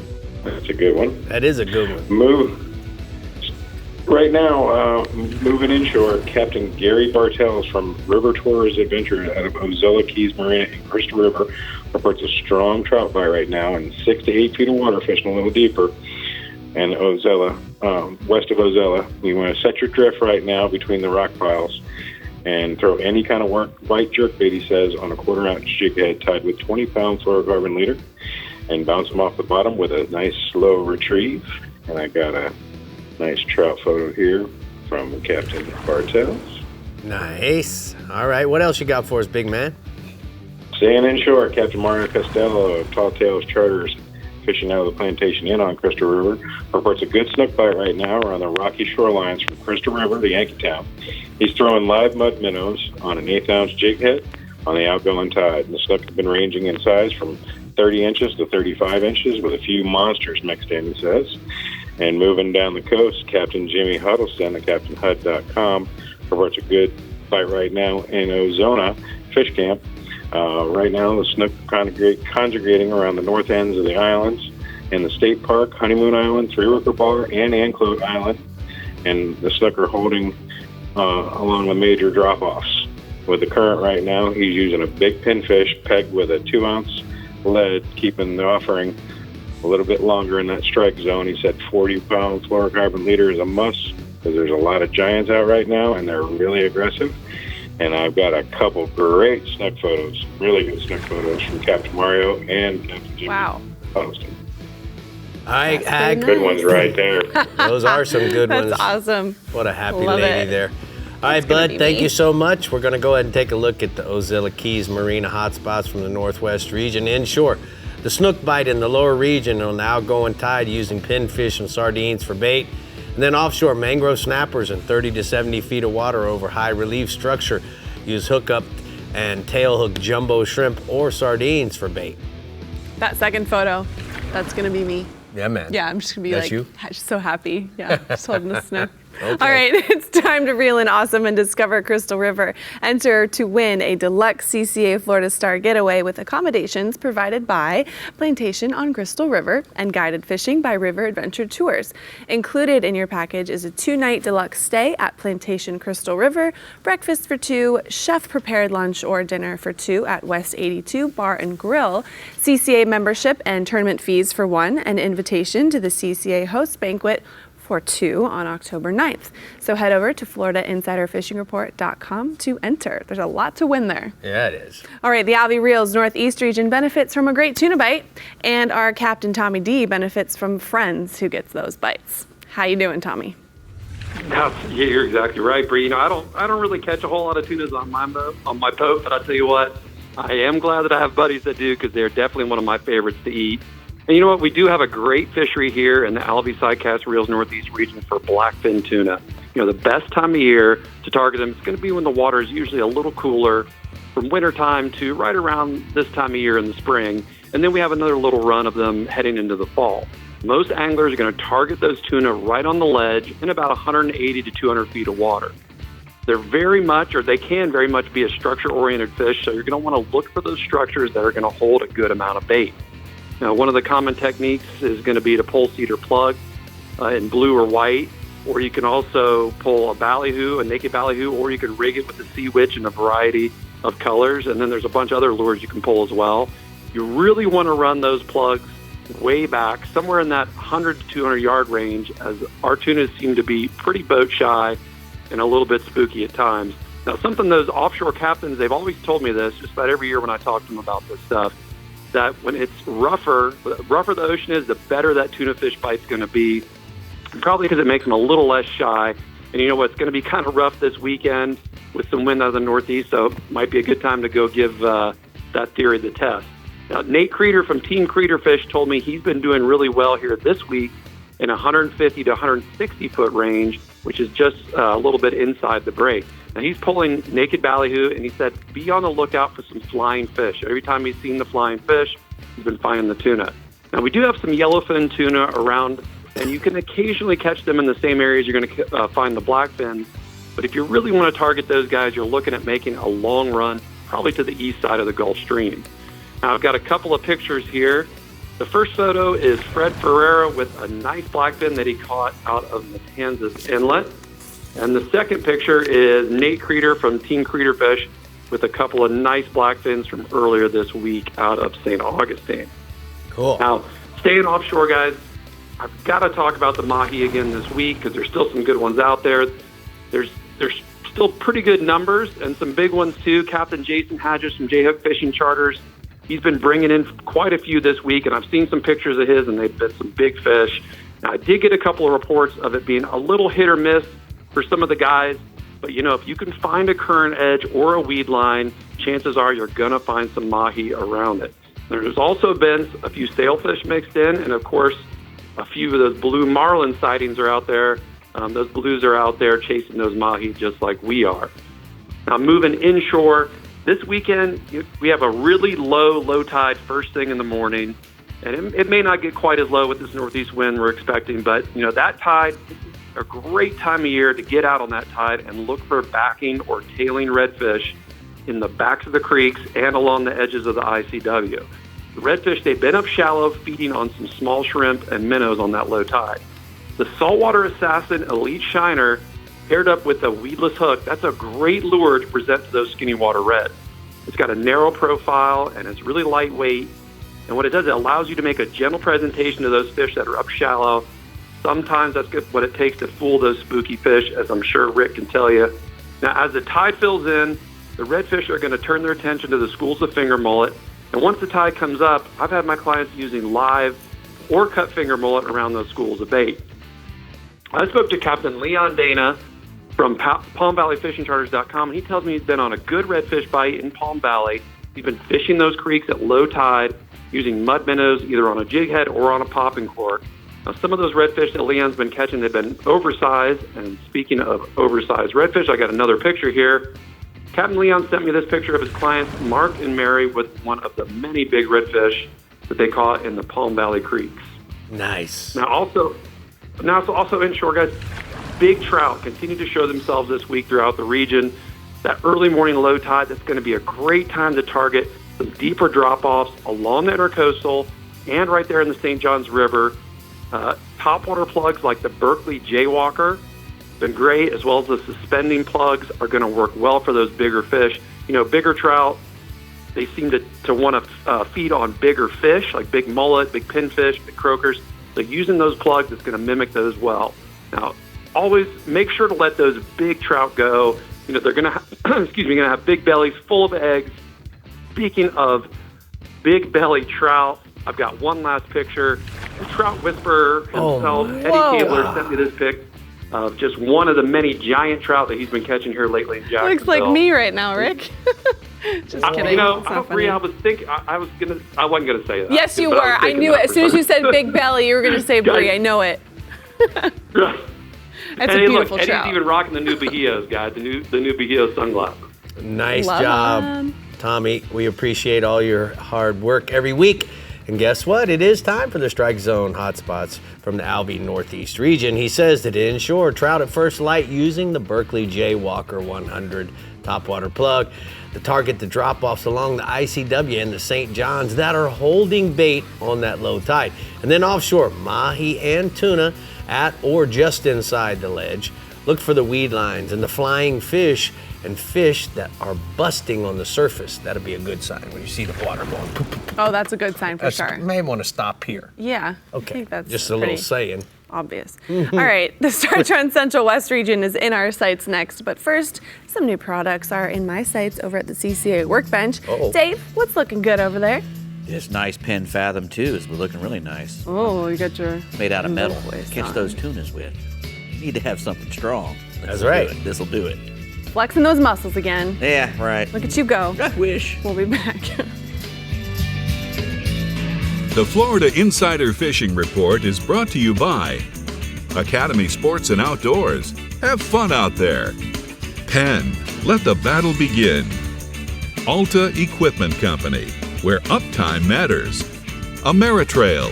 That's a good one. That is a good one. Right now, moving inshore, Captain Gary Bartels from River Tours Adventure out of Ozella Keys Marina in Crystal River reports a strong trout bite right now and 6 to 8 feet of water, fishing a little deeper. And Ozella, west of Ozella, you want to set your drift right now between the rock piles and throw any kind of white jerkbait, he says, on a 1/4-ounce jig head tied with 20-pound fluorocarbon leader, and bounce them off the bottom with a nice slow retrieve. And I got a nice trout photo here from Captain Bartels. Nice. All right, what else you got for us, big man? Staying inshore, Captain Mario Costello of Tall Tales Charters, fishing out of the Plantation Inn on Crystal River, reports a good snook bite right now around the rocky shorelines from Crystal River to Yankeetown. He's throwing live mud minnows on an 1/8-ounce jig head on the outgoing tide. And the snook has been ranging in size from 30 inches to 35 inches with a few monsters mixed in, he says. And moving down the coast, Captain Jimmy Huddleston at CaptainHud.com reports a good bite right now in Ozona Fish Camp. Right now, the snook congregating around the north ends of the islands in the State Park, Honeymoon Island, Three River Bar, and Anclote Island. And the snook are holding along the major drop-offs. With the current right now, he's using a big pinfish pegged with a 2-ounce lead, keeping the offering a little bit longer in that strike zone. He said 40-pound fluorocarbon leader is a must because there's a lot of giants out right now, and they're really aggressive. And I've got a couple great snook photos, really good snook photos from Captain Mario and Captain Jimmy Huddleston. Good ones right there. Those are some good ones. That's awesome. What a happy Love lady it. there. All right, bud, thank you so much. We're going to go ahead and take a look at the Ozella Keys Marina hotspots from the Northwest region inshore. The snook bite in the lower region on the outgoing tide using pinfish and sardines for bait. And then offshore, mangrove snappers in 30 to 70 feet of water over high relief structure. Use hookup and tail hook jumbo shrimp or sardines for bait. That second photo, that's going to be me. Yeah, man. Yeah, I'm just going to be That's you? just so happy. Yeah, just holding the snook. Okay. All right, it's time to reel in awesome and discover Crystal River. Enter to win a deluxe CCA Florida Star getaway with accommodations provided by Plantation on Crystal River and guided fishing by River Adventure Tours. Included in your package is a 2-night deluxe stay at Plantation Crystal River, breakfast for 2, chef-prepared lunch or dinner for 2 at West 82 Bar and Grill, CCA membership and tournament fees for 1, an invitation to the CCA host banquet for 2 on October 9th. So head over to FloridaInsiderFishingReport.com to enter. There's a lot to win there. Yeah, it is. All right, the Alvey Reels Northeast region benefits from a great tuna bite, and our Captain Tommy D benefits from friends who gets those bites. How you doing, Tommy? Yeah, you're exactly right, Bree. You know, I don't really catch a whole lot of tunas on my boat, but I'll tell you what, I am glad that I have buddies that do, because they're definitely one of my favorites to eat. And you know what? We do have a great fishery here in the Alvey Sidecast Reels Northeast region for blackfin tuna. You know, the best time of year to target them is going to be when the water is usually a little cooler, from wintertime to right around this time of year in the spring. And then we have another little run of them heading into the fall. Most anglers are going to target those tuna right on the ledge in about 180 to 200 feet of water. They're very much, or they can very much be a structure-oriented fish, so you're going to want to look for those structures that are going to hold a good amount of bait. Now, one of the common techniques is going to be to pull cedar plug in blue or white, or you can also pull a ballyhoo, a naked ballyhoo, or you can rig it with a sea witch in a variety of colors. And then there's a bunch of other lures you can pull as well. You really want to run those plugs way back, somewhere in that 100 to 200 yard range, as our tunas seem to be pretty boat shy and a little bit spooky at times. Now, something those offshore captains, they've always told me this, just about every year when I talk to them about this stuff, that when it's rougher the ocean is, the better that tuna fish bite's going to be, probably because it makes them a little less shy. And you know what? It's going to be kind of rough this weekend with some wind out of the northeast, so it might be a good time to go give that theory the test. Now, Nate Creeder from Team Creeder Fish told me he's been doing really well here this week in 150 to 160 foot range, which is just a little bit inside the break. Now, he's pulling naked ballyhoo, and he said, be on the lookout for some flying fish. Every time he's seen the flying fish, he's been finding the tuna. Now, we do have some yellowfin tuna around, and you can occasionally catch them in the same areas you're going to find the blackfin. But if you really want to target those guys, you're looking at making a long run, probably to the east side of the Gulf Stream. Now, I've got a couple of pictures here. The first photo is Fred Ferreira with a nice blackfin that he caught out of Matanzas Inlet. And the second picture is Nate Creeder from Team Creeder Fish with a couple of nice blackfins from earlier this week out of St. Augustine. Cool. Now, staying offshore, guys, I've got to talk about the mahi again this week because there's still some good ones out there. There's still pretty good numbers and some big ones too. Captain Jason Hadges from J-Hook Fishing Charters, he's been bringing in quite a few this week, and I've seen some pictures of his, and they've been some big fish. Now, I did get a couple of reports of it being a little hit or miss for some of the guys, but if you can find a current edge or a weed line, chances are you're going to find some mahi around it. There's also been a few sailfish mixed in, and of course, a few of those blue marlin sightings are out there. Those blues are out there chasing those mahi just like we are. Now, moving inshore, this weekend, we have a really low tide first thing in the morning, and it may not get quite as low with this northeast wind we're expecting, but, that tide, a great time of year to get out on that tide and look for backing or tailing redfish in the backs of the creeks and along the edges of the ICW. The redfish, they've been up shallow feeding on some small shrimp and minnows on that low tide. The Saltwater Assassin Elite Shiner paired up with a weedless hook, that's a great lure to present to those skinny water reds. It's got a narrow profile and it's really lightweight. And what it does, it allows you to make a gentle presentation to those fish that are up shallow. Sometimes that's what it takes to fool those spooky fish, as I'm sure Rick can tell you. Now, as the tide fills in, the redfish are going to turn their attention to the schools of finger mullet. And once the tide comes up, I've had my clients using live or cut finger mullet around those schools of bait. I spoke to Captain Leon Dana from PalmValleyFishingCharters.com, and he tells me he's been on a good redfish bite in Palm Valley. He's been fishing those creeks at low tide using mud minnows either on a jig head or on a popping cork. Now, some of those redfish that Leon's been catching, they've been oversized. And speaking of oversized redfish, I got another picture here. Captain Leon sent me this picture of his clients, Mark and Mary, with one of the many big redfish that they caught in the Palm Valley creeks. Nice. Now, also inshore, guys, big trout continue to show themselves this week throughout the region. That early morning low tide, that's going to be a great time to target some deeper drop-offs along the intercoastal and right there in the St. Johns River. Topwater plugs like the Berkeley Jaywalker been great, as well as the suspending plugs are going to work well for those bigger fish. Bigger trout, they seem to want to feed on bigger fish, like big mullet, big pinfish, big croakers. So using those plugs is going to mimic those well. Now, always make sure to let those big trout go. They're going to going to have big bellies full of eggs. Speaking of big belly trout, I've got one last picture. The trout whisperer himself, Eddie Cabler, sent me this pic of just one of the many giant trout that he's been catching here lately in Jacksonville. Looks like me right now, Rick. Just kidding. I wasn't gonna say that. Yes, you were. I knew it. As soon as you said big belly, you were gonna say Brie. I know it. That's a beautiful trout. Eddie's even rocking the new Bahios, guys. The new Bahio sunglasses. Nice job, Tommy. We appreciate all your hard work every week. And guess what? It is time for the Strike Zone hotspots from the Alvey Northeast region. He says that inshore trout at first light using the Berkeley Jaywalker 100 topwater plug to target the drop-offs along the ICW and the St. Johns that are holding bait on that low tide. And then offshore, mahi and tuna at or just inside the ledge. Look for the weed lines and the flying fish and fish that are busting on the surface. That'll be a good sign when you see the water going. Oh, that's a good sign for sure. You may want to stop here. Yeah. Okay. I think that's just a little saying. Obvious. All right, the Star Trend Central West region is in our sights next, but first, some new products are in my sights over at the CCA Workbench. Dave, what's looking good over there? This nice Penn Fathom 2 is looking really nice. Oh, you got your made out of metal. Catch those tunas with. You need to have something strong. That's right. This'll do it. Flexing those muscles again. Yeah, right. Look at you go. I wish. We'll be back. The Florida Insider Fishing Report is brought to you by Academy Sports and Outdoors. Have fun out there. Penn, let the battle begin. Alta Equipment Company, where uptime matters. Ameritrail,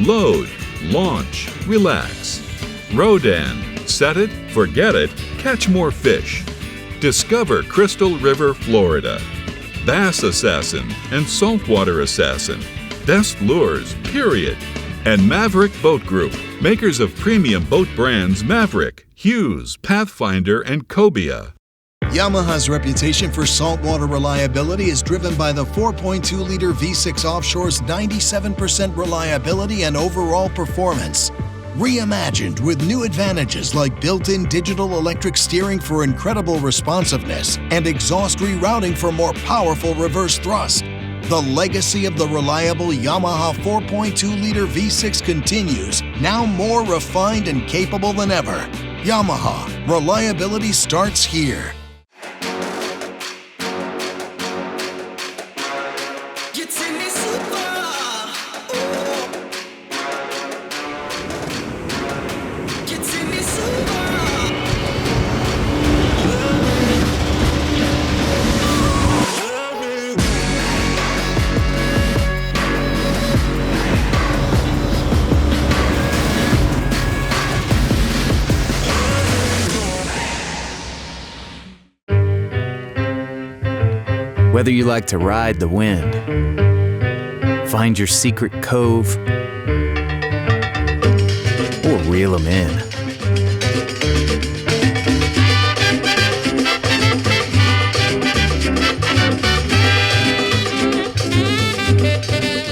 load, launch, relax. Rodan, set it, forget it, catch more fish. Discover Crystal River, Florida. Bass Assassin and Saltwater Assassin. Best lures, period. And Maverick Boat Group, makers of premium boat brands Maverick, Hughes, Pathfinder, and Cobia. Yamaha's reputation for saltwater reliability is driven by the 4.2-liter V6 Offshore's 97% reliability and overall performance. Reimagined with new advantages like built-in digital electric steering for incredible responsiveness and exhaust rerouting for more powerful reverse thrust. The legacy of the reliable Yamaha 4.2-liter V6 continues, now more refined and capable than ever. Yamaha, reliability starts here. Whether you like to ride the wind, find your secret cove, or reel them in.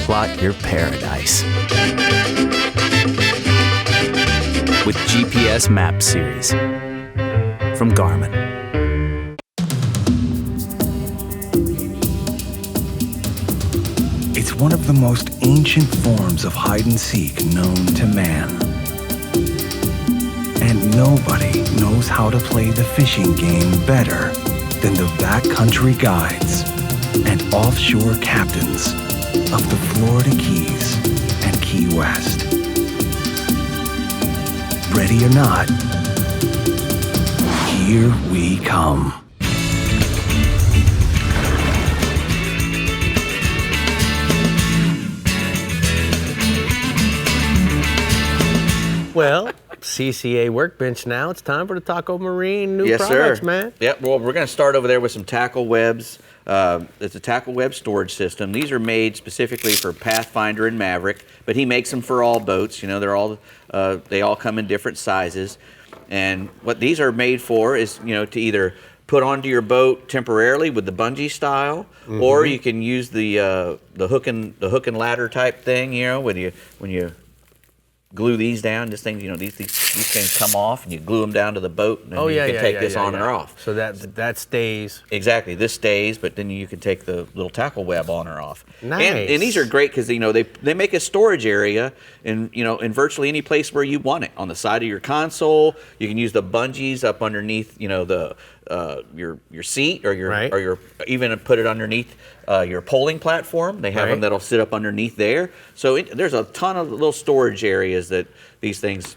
Plot your paradise with GPS Map Series from Garmin. It's one of the most ancient forms of hide-and-seek known to man. And nobody knows how to play the fishing game better than the backcountry guides and offshore captains of the Florida Keys and Key West. Ready or not, here we come. Well, CCA Workbench now. It's time for the Taco Marine new products, man. Yep, well, we're going to start over there with some tackle webs. It's a tackle web storage system. These are made specifically for Pathfinder and Maverick, but he makes them for all boats. You know, they all come in different sizes. And what these are made for is, you know, to either put onto your boat temporarily with the bungee style, or you can use the hook and ladder type thing. You know, when you glue these down, this thing, you know, these things come off, and you glue them down to the boat, and then you can take this on or off. So that stays. Exactly, this stays, but then you can take the little tackle web on or off. Nice. And these are great because, you know, they make a storage area in virtually any place where you want it. On the side of your console, you can use the bungees up underneath, you know, your seat, or your even put it underneath your polling platform. They have them that'll sit up underneath there. So there's a ton of little storage areas that these things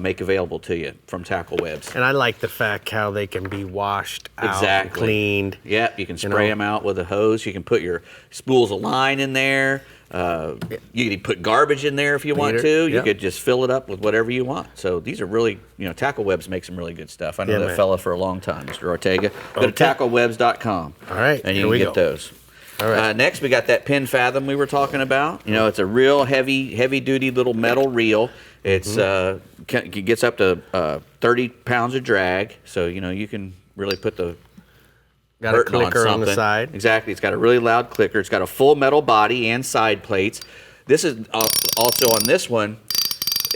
make available to you from tackle webs. And I like the fact how they can be washed out and cleaned. Yep, you can spray them out with a hose. You can put your spools of line in there. You can put garbage in there if you want to. You could just fill it up with whatever you want. So these are really, you know, Tackle Webs make some really good stuff. I know that fella for a long time, Mr. Ortega. Go to tacklewebs.com. All right, and you can get those. All right. Next, we got that Pin Fathom we were talking about. You know, it's a real heavy-duty little metal reel. It's it gets up to 30 pounds of drag. So, you know, you can really put the got a clicker on the side. Exactly. It's got a really loud clicker. It's got a full metal body and side plates. This is also on this one.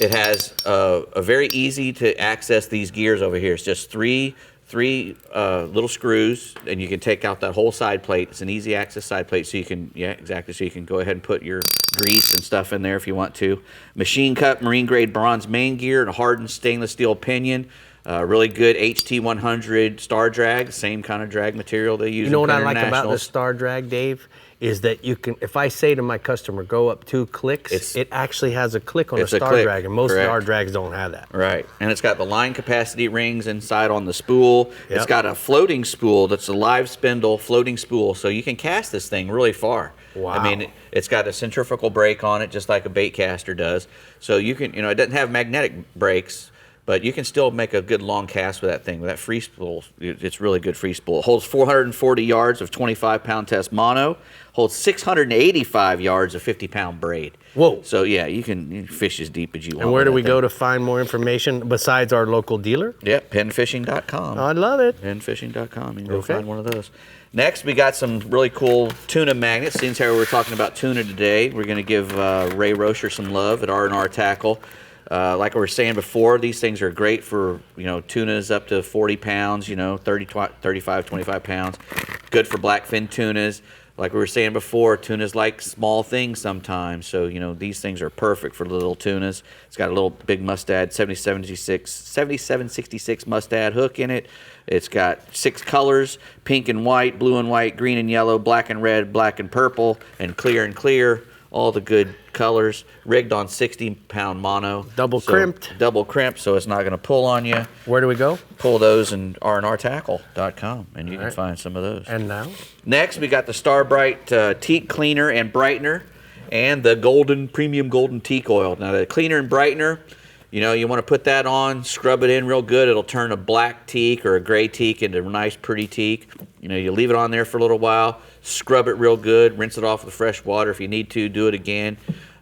It has a very easy to access these gears over here. It's just three little screws, and you can take out that whole side plate. It's an easy access side plate, so you can, so you can go ahead and put your grease and stuff in there if you want to. Machine cut marine grade bronze main gear and a hardened stainless steel pinion. Really good HT100 Star Drag, same kind of drag material they use. You know what I like about the Star Drag, Dave? Is that you can, if I say to my customer, go up 2 clicks, it actually has a click on a Star Drag, and most Star Drags don't have that. Right, and it's got the line capacity rings inside on the spool. It's got a floating spool that's a live spindle floating spool, so you can cast this thing really far. Wow. I mean, it's got a centrifugal brake on it, just like a bait caster does. So you can, it doesn't have magnetic brakes, but you can still make a good long cast with that thing. With that free spool, it's really good free spool. It holds 440 yards of 25-pound test mono, holds 685 yards of 50-pound braid. Whoa. So, yeah, you can fish as deep as you want. And where do we go to find more information besides our local dealer? Yeah, penfishing.com. I love it. Penfishing.com. You can go find one of those. Next, we got some really cool tuna magnets. Since how we're talking about tuna today, we're going to give Ray Rocher some love at R&R Tackle. Like we were saying before, these things are great for, tunas up to 40 pounds, 35, 25 pounds. Good for blackfin tunas. Like we were saying before, tunas like small things sometimes. So, these things are perfect for little tunas. It's got a little big mustad, 7766 mustad hook in it. It's got 6 colors, pink and white, blue and white, green and yellow, black and red, black and purple, and clear. All the good colors, rigged on 60-pound mono. Double crimped, so it's not going to pull on you. Where do we go? Pull those in rnrtackle.com, and you can find some of those. And now? Next, we got the Starbright teak cleaner and brightener, and the premium golden teak oil. Now, the cleaner and brightener, you want to put that on, scrub it in real good. It'll turn a black teak or a gray teak into a nice, pretty teak. You leave it on there for a little while, scrub it real good, rinse it off with fresh water. If you need to, do it again,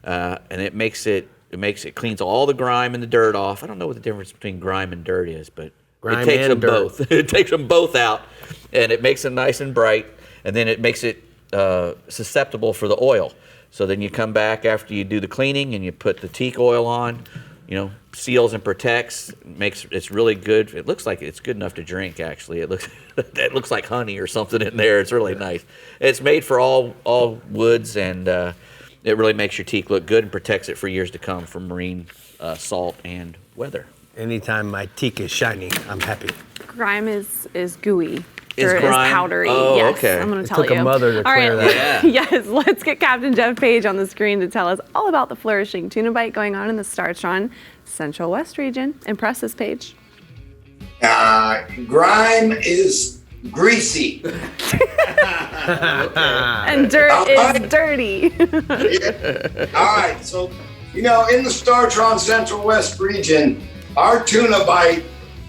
and it cleans all the grime and the dirt off. I don't know what the difference between grime and dirt is, but it takes them both. It takes them both out, and it makes it nice and bright, and then it makes it susceptible for the oil. So then you come back after you do the cleaning and you put the teak oil on. Seals and protects. It's really good. It looks like it's good enough to drink. Actually, it looks like honey or something in there. It's really nice. It's made for all woods, and it really makes your teak look good and protects it for years to come from marine salt and weather. Anytime my teak is shiny, I'm happy. Grime is gooey. Is powdery. Oh, yes, okay. I'm going to tell you. It took a mother to clear that. Yeah. Yes, let's get Captain Jeff Page on the screen to tell us all about the flourishing tuna bite going on in the TRON Central West region. Impress us, Page. Grime is greasy. And dirt is dirty. Yeah. All right, so, in the TRON Central West region, our tuna bite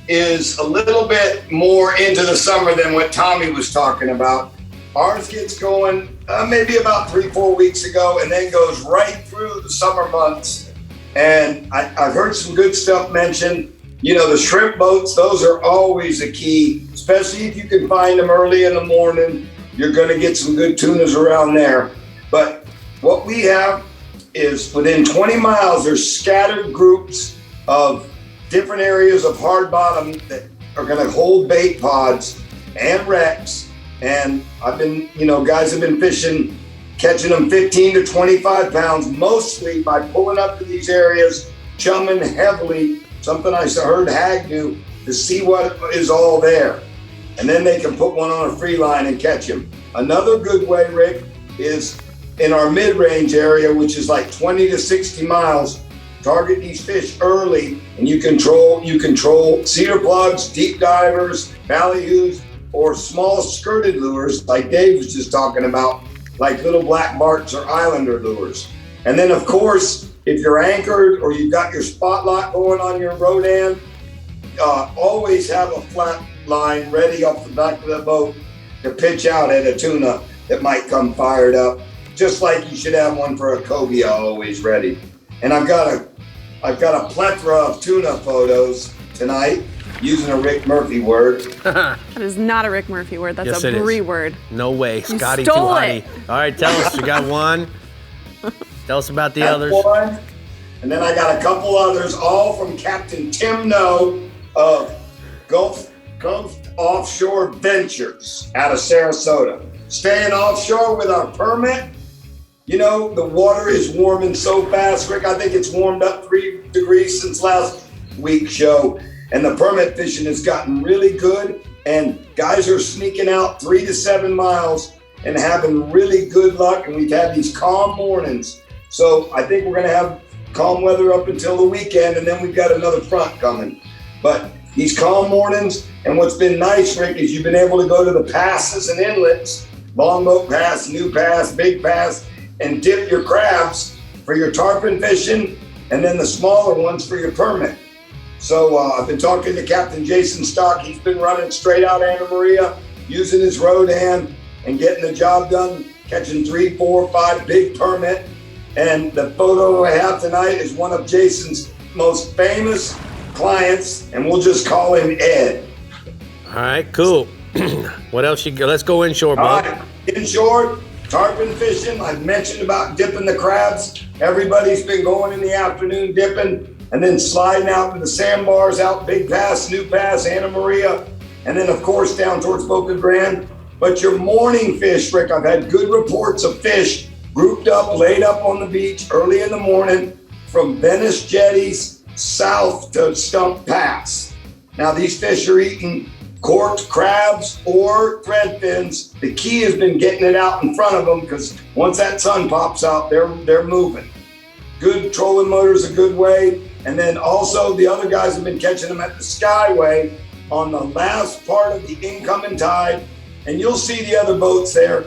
is a little bit more into the summer than what Tommy was talking about. Ours gets going maybe about 3-4 weeks ago and then goes right through the summer months. And I've heard some good stuff mentioned. The shrimp boats, those are always a key, especially if you can find them early in the morning. You're going to get some good tunas around there. But what we have is within 20 miles, there's scattered groups of different areas of hard bottom that are going to hold bait pods and wrecks. And I've been, guys have been fishing, catching them 15 to 25 pounds, mostly by pulling up to these areas, chumming heavily, something I heard Hag do, to see what is all there. And then they can put one on a free line and catch them. Another good way, Rick, is in our mid-range area, which is like 20 to 60 miles, target these fish early, and you control cedar plugs, deep divers, ballyhoos, or small skirted lures like Dave was just talking about, like little black barks or islander lures. And then, of course, if you're anchored or you've got your spot lock going on your Rodan, always have a flat line ready off the back of the boat to pitch out at a tuna that might come fired up, just like you should have one for a cobia always ready. And I've got a plethora of tuna photos tonight using a Rick Murphy word. That is not a Rick Murphy word. That's yes, a Brie word. No way. Scotty stole too hotty. it. All right, tell us. You got one. Tell us about the others. One. And then I got a couple others, all from Captain Tim No of Gulf Offshore Ventures out of Sarasota. Staying offshore with our permit. The water is warming so fast, Rick. I think it's warmed up 3 degrees since last week's show. And the permit fishing has gotten really good. And guys are sneaking out 3 to 7 miles and having really good luck. And we've had these calm mornings. So I think we're going to have calm weather up until the weekend. And then we've got another front coming. But these calm mornings, and what's been nice, Rick, is you've been able to go to the passes and inlets longboat pass, new pass, big pass, and dip your crabs for your tarpon fishing, and then the smaller ones for your permit. So I've been talking to Captain Jason Stock. He's been running straight out Anna Maria, using his Rodan and getting the job done, catching 3, 4, 5 big permit. And the photo I have tonight is one of Jason's most famous clients, and we'll just call him Ed. All right, cool. What else you got? Let's go inshore, bud. All right, inshore, tarpon fishing. I've mentioned about dipping the crabs. Everybody's been going in the afternoon dipping and then sliding out to the sandbars, out Big Pass, New Pass, Anna Maria, and then of course down towards Boca Grande. But your morning fish, Rick, I've had good reports of fish grouped up, laid up on the beach early in the morning from Venice jetties south to Stump Pass. Now these fish are eating corked crabs or thread fins. The key has been getting it out in front of them, because once that sun pops out, they're moving. Good trolling motor's a good way. And then also the other guys have been catching them at the Skyway on the last part of the incoming tide. And you'll see the other boats there.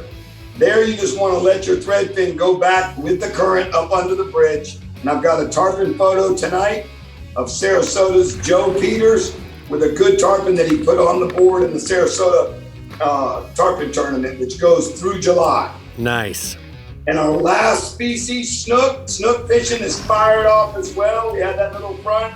There you just want to let your thread fin go back with the current up under the bridge. And I've got a tarpon photo tonight of Sarasota's Joe Peters with a good tarpon that he put on the board in the Sarasota tarpon tournament, which goes through July. Nice. And our last species, snook. Snook fishing is fired off as well. We had that little front,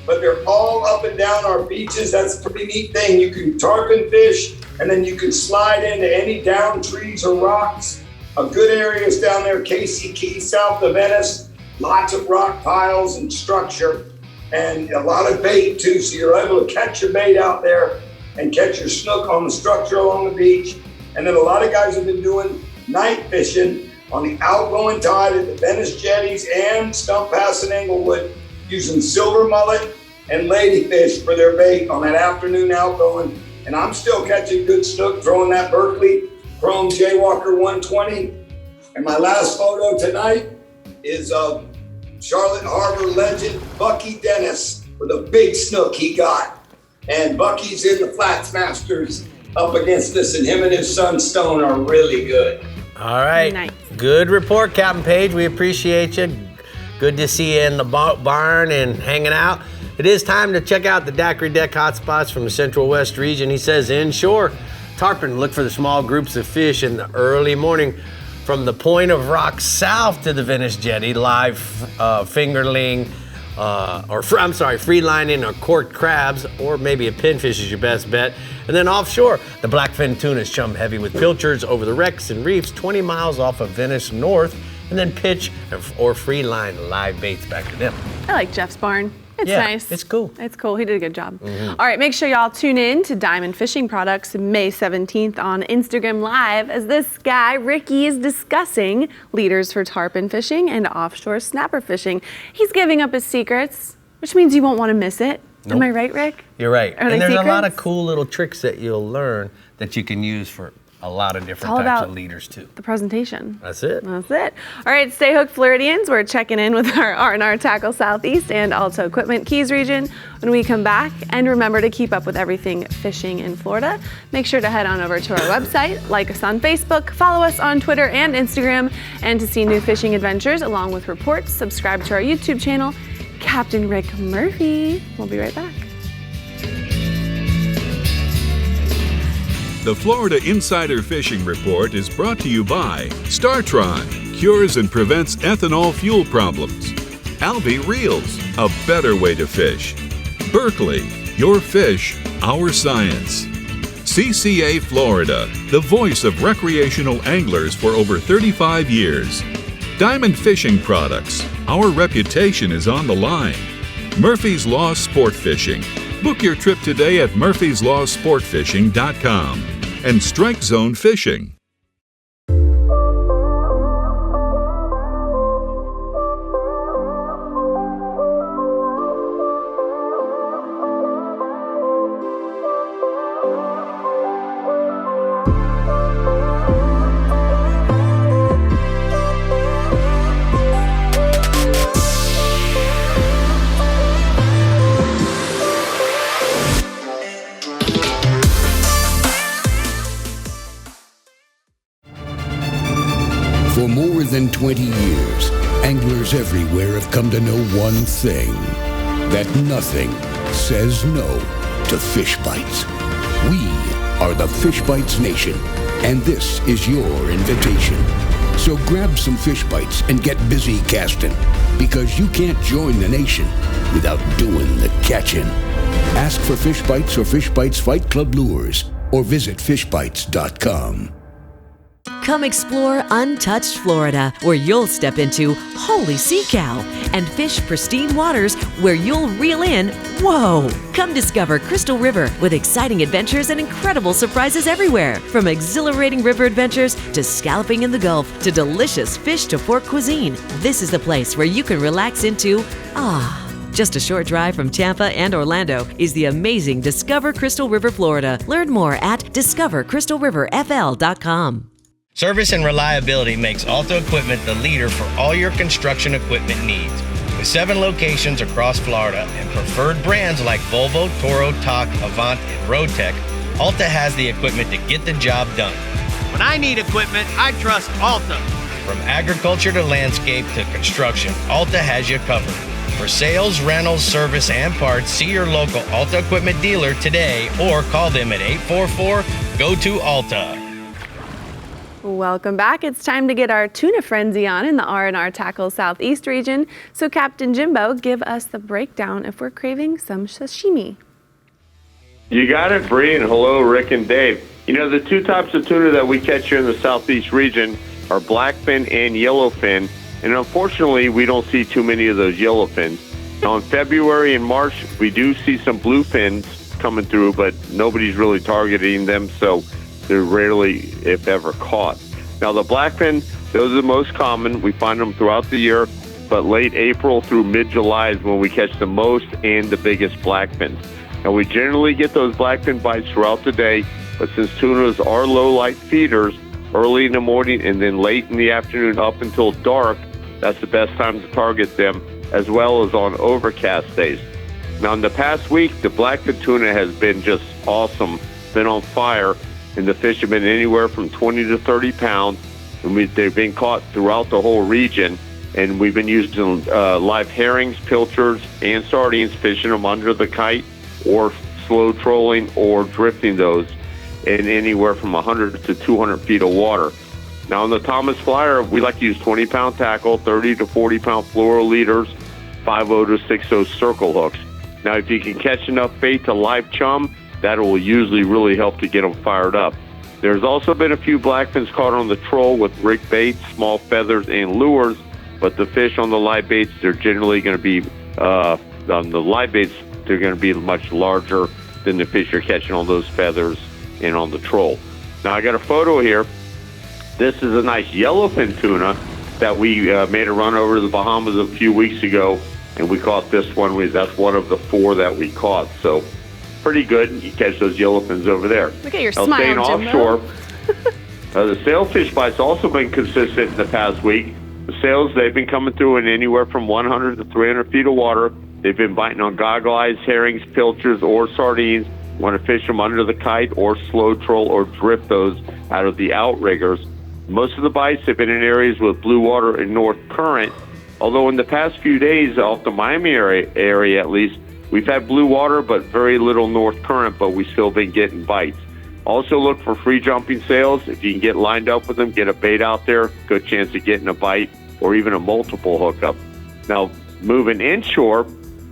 but they're all up and down our beaches. That's a pretty neat thing. You can tarpon fish, and then you can slide into any down trees or rocks. A good area is down there, Casey Key, south of Venice. Lots of rock piles and structure, and a lot of bait too. So you're able to catch your bait out there and catch your snook on the structure along the beach. And then a lot of guys have been doing night fishing on the outgoing tide at the Venice jetties and Stump Pass and Englewood, using silver mullet and ladyfish for their bait on that afternoon outgoing. And I'm still catching good snook, throwing that Berkeley Chrome Jaywalker 120. And my last photo tonight is of Charlotte Harbor legend Bucky Dennis with a big snook he got. And Bucky's in the Flats Masters up against us, and him and his son Stone are really good. All right. Nice. Good report, Captain Page. We appreciate you. Good to see you in the barn and hanging out. It is time to check out the Daiquiri Deck hotspots from the Central West region. He says inshore, tarpon, look for the small groups of fish in the early morning from the Point of Rock south to the Venice Jetty, live fingerling, free lining or corked crabs, or maybe a pinfish is your best bet. And then offshore, the blackfin tuna is chum heavy with pilchards over the wrecks and reefs 20 miles off of Venice north, and then pitch or free line live baits back to them. I like Jeff's barn. It's Yeah, nice. it's cool. It's cool. He did a good job. All right, make sure y'all tune in to Diamond Fishing Products May 17th on Instagram Live, as this guy, Ricky, is discussing leaders for tarpon fishing and offshore snapper fishing. He's giving up his secrets, which means you won't want to miss it. Am I right, Rick? You're right. Are they And there's secrets? a lot of cool little tricks that you'll learn that you can use for a lot of different all types about of leaders too. The presentation. That's it. That's it. All right, stay hooked, Floridians. We're checking in with our R&R Tackle Southeast and Alto Equipment Keys region when we come back. And remember to keep up with everything fishing in Florida. Make sure to head on over to our website, like us on Facebook, follow us on Twitter and Instagram, and to see new fishing adventures along with reports, subscribe to our YouTube channel, Captain Rick Murphy. We'll be right back. The Florida Insider Fishing Report is brought to you by TRON, cures and prevents ethanol fuel problems. Alvi Reels, a better way to fish. Berkeley, your fish, our science. CCA Florida, the voice of recreational anglers for over 35 years. Diamond Fishing Products, our reputation is on the line. Murphy's Law Sport Fishing. Book your trip today at murphyslawsportfishing.com. And Strike Zone Fishing. than 20 years, anglers everywhere have come to know one thing, that nothing says no to fish bites. We are the Fish Bites Nation, and this is your invitation. So grab some fish bites and get busy casting, because you can't join the nation without doing the catching. Ask for Fish Bites or Fish Bites Fight Club lures, or visit fishbites.com. Come explore untouched Florida, where you'll step into holy sea cow and fish pristine waters where you'll reel in, whoa! Come discover Crystal River with exciting adventures and incredible surprises everywhere. From exhilarating river adventures to scalloping in the Gulf to delicious fish to fork cuisine, this is the place where you can relax into Just a short drive from Tampa and Orlando is the amazing Discover Crystal River, Florida. Learn more at discovercrystalriverfl.com. Service and reliability makes Alta Equipment the leader for all your construction equipment needs. With 7 locations across Florida and preferred brands like Volvo, Toro, TOC, Avant, and Roadtech, Alta has the equipment to get the job done. When I need equipment, I trust Alta. From agriculture to landscape to construction, Alta has you covered. For sales, rentals, service, and parts, see your local Alta Equipment dealer today or call them at 844-GO-TO-ALTA. Welcome back. It's time to get our tuna frenzy on in the R&R Tackle Southeast region. So Captain Jimbo, give us the breakdown if we're craving some sashimi. You got it, Bree, and hello, Rick and Dave. You know, the 2 types of tuna that we catch here in the Southeast region are blackfin and yellowfin, and unfortunately, we don't see too many of those yellowfins. Now, in February and March, we do see some bluefins coming through, but nobody's really targeting them, so they're rarely, if ever, caught. Now, the blackfin, those are the most common. We find them throughout the year, but late April through mid-July is when we catch the most and the biggest blackfins. Now, we generally get those blackfin bites throughout the day, but since tunas are low-light feeders, early in the morning and then late in the afternoon up until dark, that's the best time to target them, as well as on overcast days. Now, in the past week, the blackfin tuna has been just awesome, been on fire, and the fish have been anywhere from 20 to 30 pounds, and they've been caught throughout the whole region, and we've been using live herrings, pilchards, and sardines, fishing them under the kite, or slow trolling, or drifting those in anywhere from 100 to 200 feet of water. Now, on the Thomas Flyer, we like to use 20-pound tackle, 30 to 40-pound fluoro leaders, 5/0 to 6/0 circle hooks. Now, if you can catch enough bait to live chum, that will usually really help to get them fired up. There's also been a few blackfins caught on the troll with rig baits, small feathers, and lures, but the fish on the live baits, they're generally going to be, on the live baits, they're going to be much larger than the fish you're catching on those feathers and on the troll. Now, I got a photo here. This is a nice yellowfin tuna that we made a run over to the Bahamas a few weeks ago, and we caught this one. That's one of the 4 that we caught, so pretty good. You catch those yellowfins over there. Look at your now, smile, staying Jimbo. offshore, the sailfish bites also been consistent in the past week. The sails, they've been coming through in anywhere from 100 to 300 feet of water. They've been biting on goggle eyes, herrings, pilchards, or sardines. You want to fish them under the kite or slow troll or drift those out of the outriggers. Most of the bites have been in areas with blue water and north current, although in the past few days off the Miami area at least, we've had blue water but very little north current, but we've still been getting bites. Also look for free jumping sails. If you can get lined up with them, get a bait out there, good chance of getting a bite or even a multiple hookup. Now, moving inshore,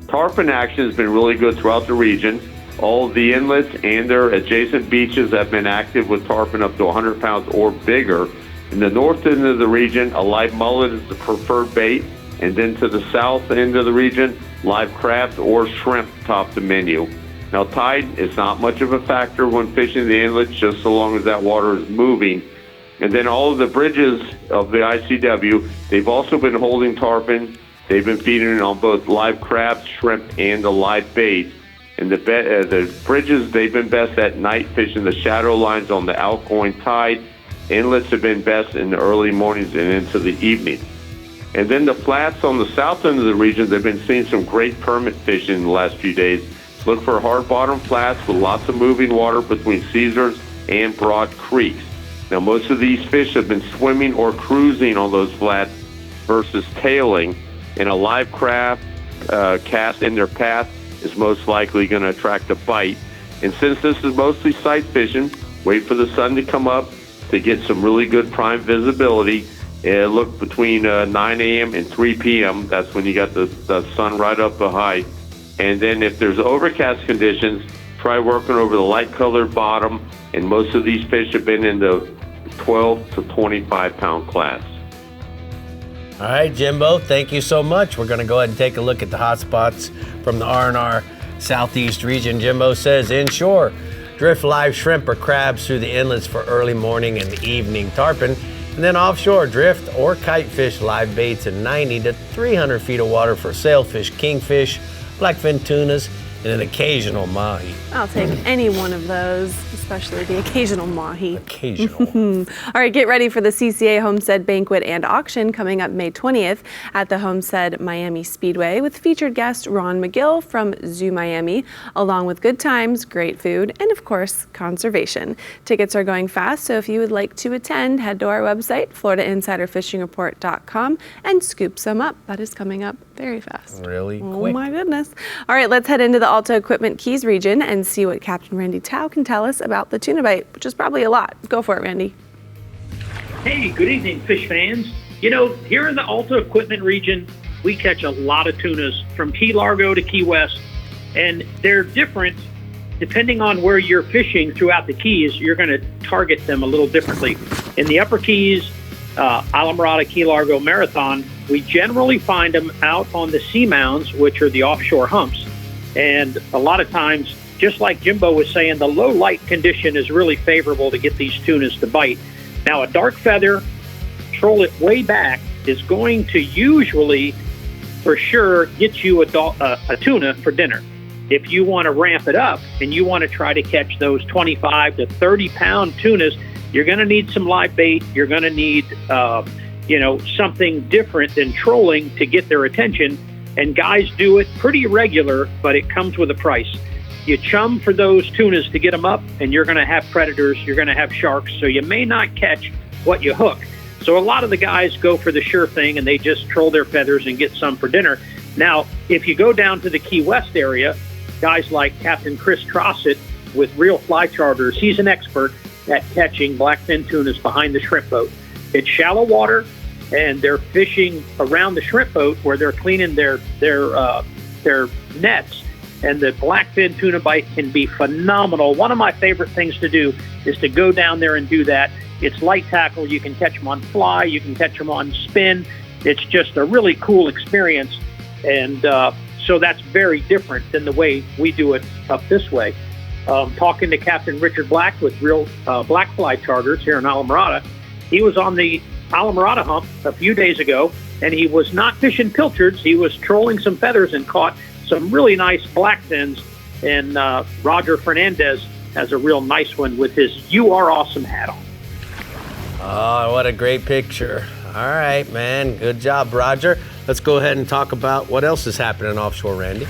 tarpon action has been really good throughout the region. All of the inlets and their adjacent beaches have been active with tarpon up to 100 pounds or bigger. In the north end of the region, a live mullet is the preferred bait, and then to the south end of the region, live crabs or shrimp top the menu. Now, tide is not much of a factor when fishing the inlets, just so long as that water is moving. And then all of the bridges of the ICW, they've also been holding tarpon. They've been feeding on both live crabs, shrimp, and the live bait. And the bridges, they've been best at night fishing the shadow lines on the outgoing tide. Inlets have been best in the early mornings and into the evening. And then the flats on the south end of the region, they've been seeing some great permit fishing in the last few days. Look for hard bottom flats with lots of moving water between Caesars and broad creeks. Now, most of these fish have been swimming or cruising on those flats versus tailing, and a live craft cast in their path is most likely going to attract a bite. And since this is mostly sight fishing, wait for the sun to come up to get some really good prime visibility. Look between 9 a.m. and 3 p.m. That's when you got the sun right up the high. And then if there's overcast conditions, try working over the light-colored bottom. And most of these fish have been in the 12 to 25-pound class. All right, Jimbo, thank you so much. We're going to go ahead and take a look at the hot spots from the R&R Southeast region. Jimbo says inshore, drift live shrimp or crabs through the inlets for early morning and evening tarpon. And then offshore, drift or kite fish live baits in 90 to 300 feet of water for sailfish, kingfish, blackfin tunas, and an occasional mahi. I'll take any one of those, especially the occasional mahi. Occasional. All right, get ready for the CCA Homestead Banquet and Auction coming up May 20th at the Homestead Miami Speedway with featured guest Ron McGill from Zoo Miami, along with good times, great food, and of course, conservation. Tickets are going fast, so if you would like to attend, head to our website, FloridaInsiderFishingReport.com, and scoop some up. That is coming up very fast. Really quick. Oh my goodness. All right, let's head into the Alta Equipment Keys region and see what Captain Randy Tao can tell us about the tuna bite, which is probably a lot. Go for it, Randy. Hey, good evening, fish fans. You know, here in the Alta Equipment region, we catch a lot of tunas from Key Largo to Key West, and they're different depending on where you're fishing throughout the Keys. You're going to target them a little differently. In the Upper Keys, Alamorada, Key Largo, Marathon, we generally find them out on the seamounds, which are the offshore humps. And a lot of times, just like Jimbo was saying, the low light condition is really favorable to get these tunas to bite. Now, a dark feather, troll it way back, is going to usually, for sure, get you a tuna for dinner. If you want to ramp it up and you want to try to catch those 25 to 30-pound tunas, you're going to need some live bait. You're going to need, something different than trolling to get their attention. And guys do it pretty regular, but it comes with a price. You chum for those tunas to get them up, and you're going to have predators, you're going to have sharks, so you may not catch what you hook. So a lot of the guys go for the sure thing, and they just troll their feathers and get some for dinner. Now, if you go down to the Key West area, guys like Captain Chris Trossett with Real Fly Charters, he's an expert at catching blackfin tunas behind the shrimp boat. It's shallow water, and they're fishing around the shrimp boat where they're cleaning their nets, and the blackfin tuna bite can be phenomenal. One of my favorite things to do is to go down there and do that. It's light tackle. You can catch them on fly. You can catch them on spin. It's just a really cool experience, and so that's very different than the way we do it up this way. Talking to Captain Richard Black with Real Black Fly Charters here in Alamorada, he was on the Alamorada hump a few days ago, and he was not fishing pilchards. He was trolling some feathers and caught some really nice blackfins, and Roger Fernandez has a real nice one with his "You Are Awesome" hat on. Oh, what a great picture. All right, man. Good job, Roger. Let's go ahead and talk about what else is happening offshore, Randy.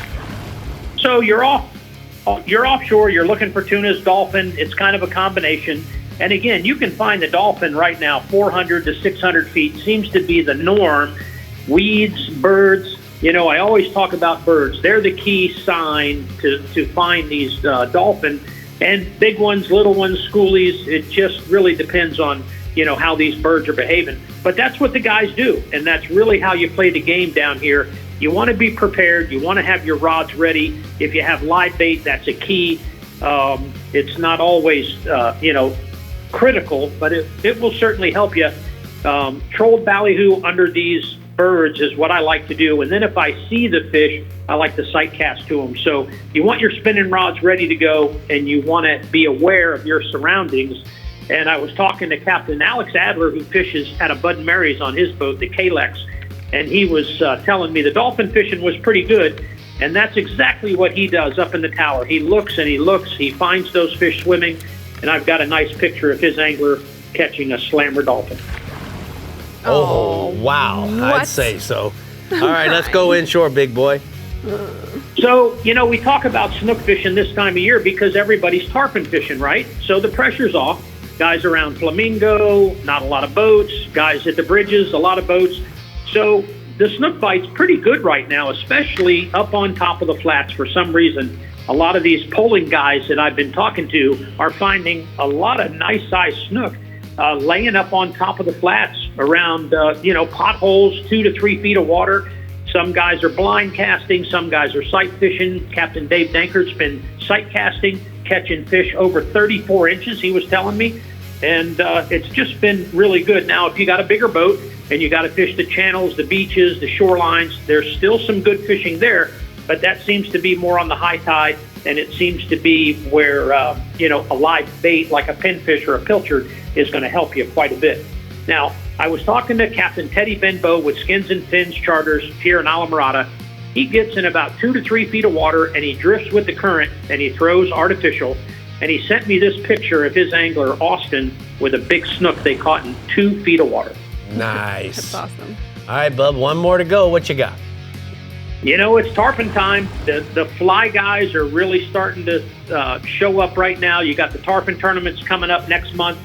So you're offshore, you're looking for tunas, dolphin. It's kind of a combination. And again, you can find the dolphin right now 400 to 600 feet seems to be the norm. Weeds, birds, I always talk about birds. They're the key sign to find these dolphin. And big ones, little ones, schoolies, it just really depends on, how these birds are behaving. But that's what the guys do, and that's really how you play the game down here. You want to be prepared. You want to have your rods ready. If you have live bait, that's a key. It's not always, critical, but it will certainly help you. Trolled ballyhoo under these birds is what I like to do. And then if I see the fish, I like to sight cast to them. So you want your spinning rods ready to go, and you want to be aware of your surroundings. And I was talking to Captain Alex Adler, who fishes out of Bud and Mary's on his boat, the Kalex, and he was telling me the dolphin fishing was pretty good. And that's exactly what he does up in the tower. He looks and he looks, he finds those fish swimming, and I've got a nice picture of his angler catching a slammer dolphin. Oh, wow. what? I'd say so. All right, let's go inshore, big boy. So, we talk about snook fishing this time of year because everybody's tarpon fishing, right? So the pressure's off. guys around Flamingo, not a lot of boats, guys at the bridges, a lot of boats. So the snook bite's pretty good right now, especially up on top of the flats. For some reason, a lot of these polling guys that I've been talking to are finding a lot of nice sized snook laying up on top of the flats around, potholes, 2 to 3 feet of water. Some guys are blind casting, some guys are sight fishing. Captain Dave Dankert's been sight casting, catching fish over 34 inches, he was telling me. And it's just been really good. Now, if you got a bigger boat and you got to fish the channels, the beaches, the shorelines, there's still some good fishing there, but that seems to be more on the high tide, and it seems to be where, a live bait like a pinfish or a pilchard is going to help you quite a bit. Now, I was talking to Captain Teddy Benbow with Skins and Fins Charters here in Alamorada. He gets in about 2 to 3 feet of water, and he drifts with the current, and he throws artificial. And he sent me this picture of his angler, Austin, with a big snook they caught in 2 feet of water. Nice. That's awesome. All right, bub, one more to go. What you got? It's tarpon time. The fly guys are really starting to show up right now. You got the tarpon tournaments coming up next month,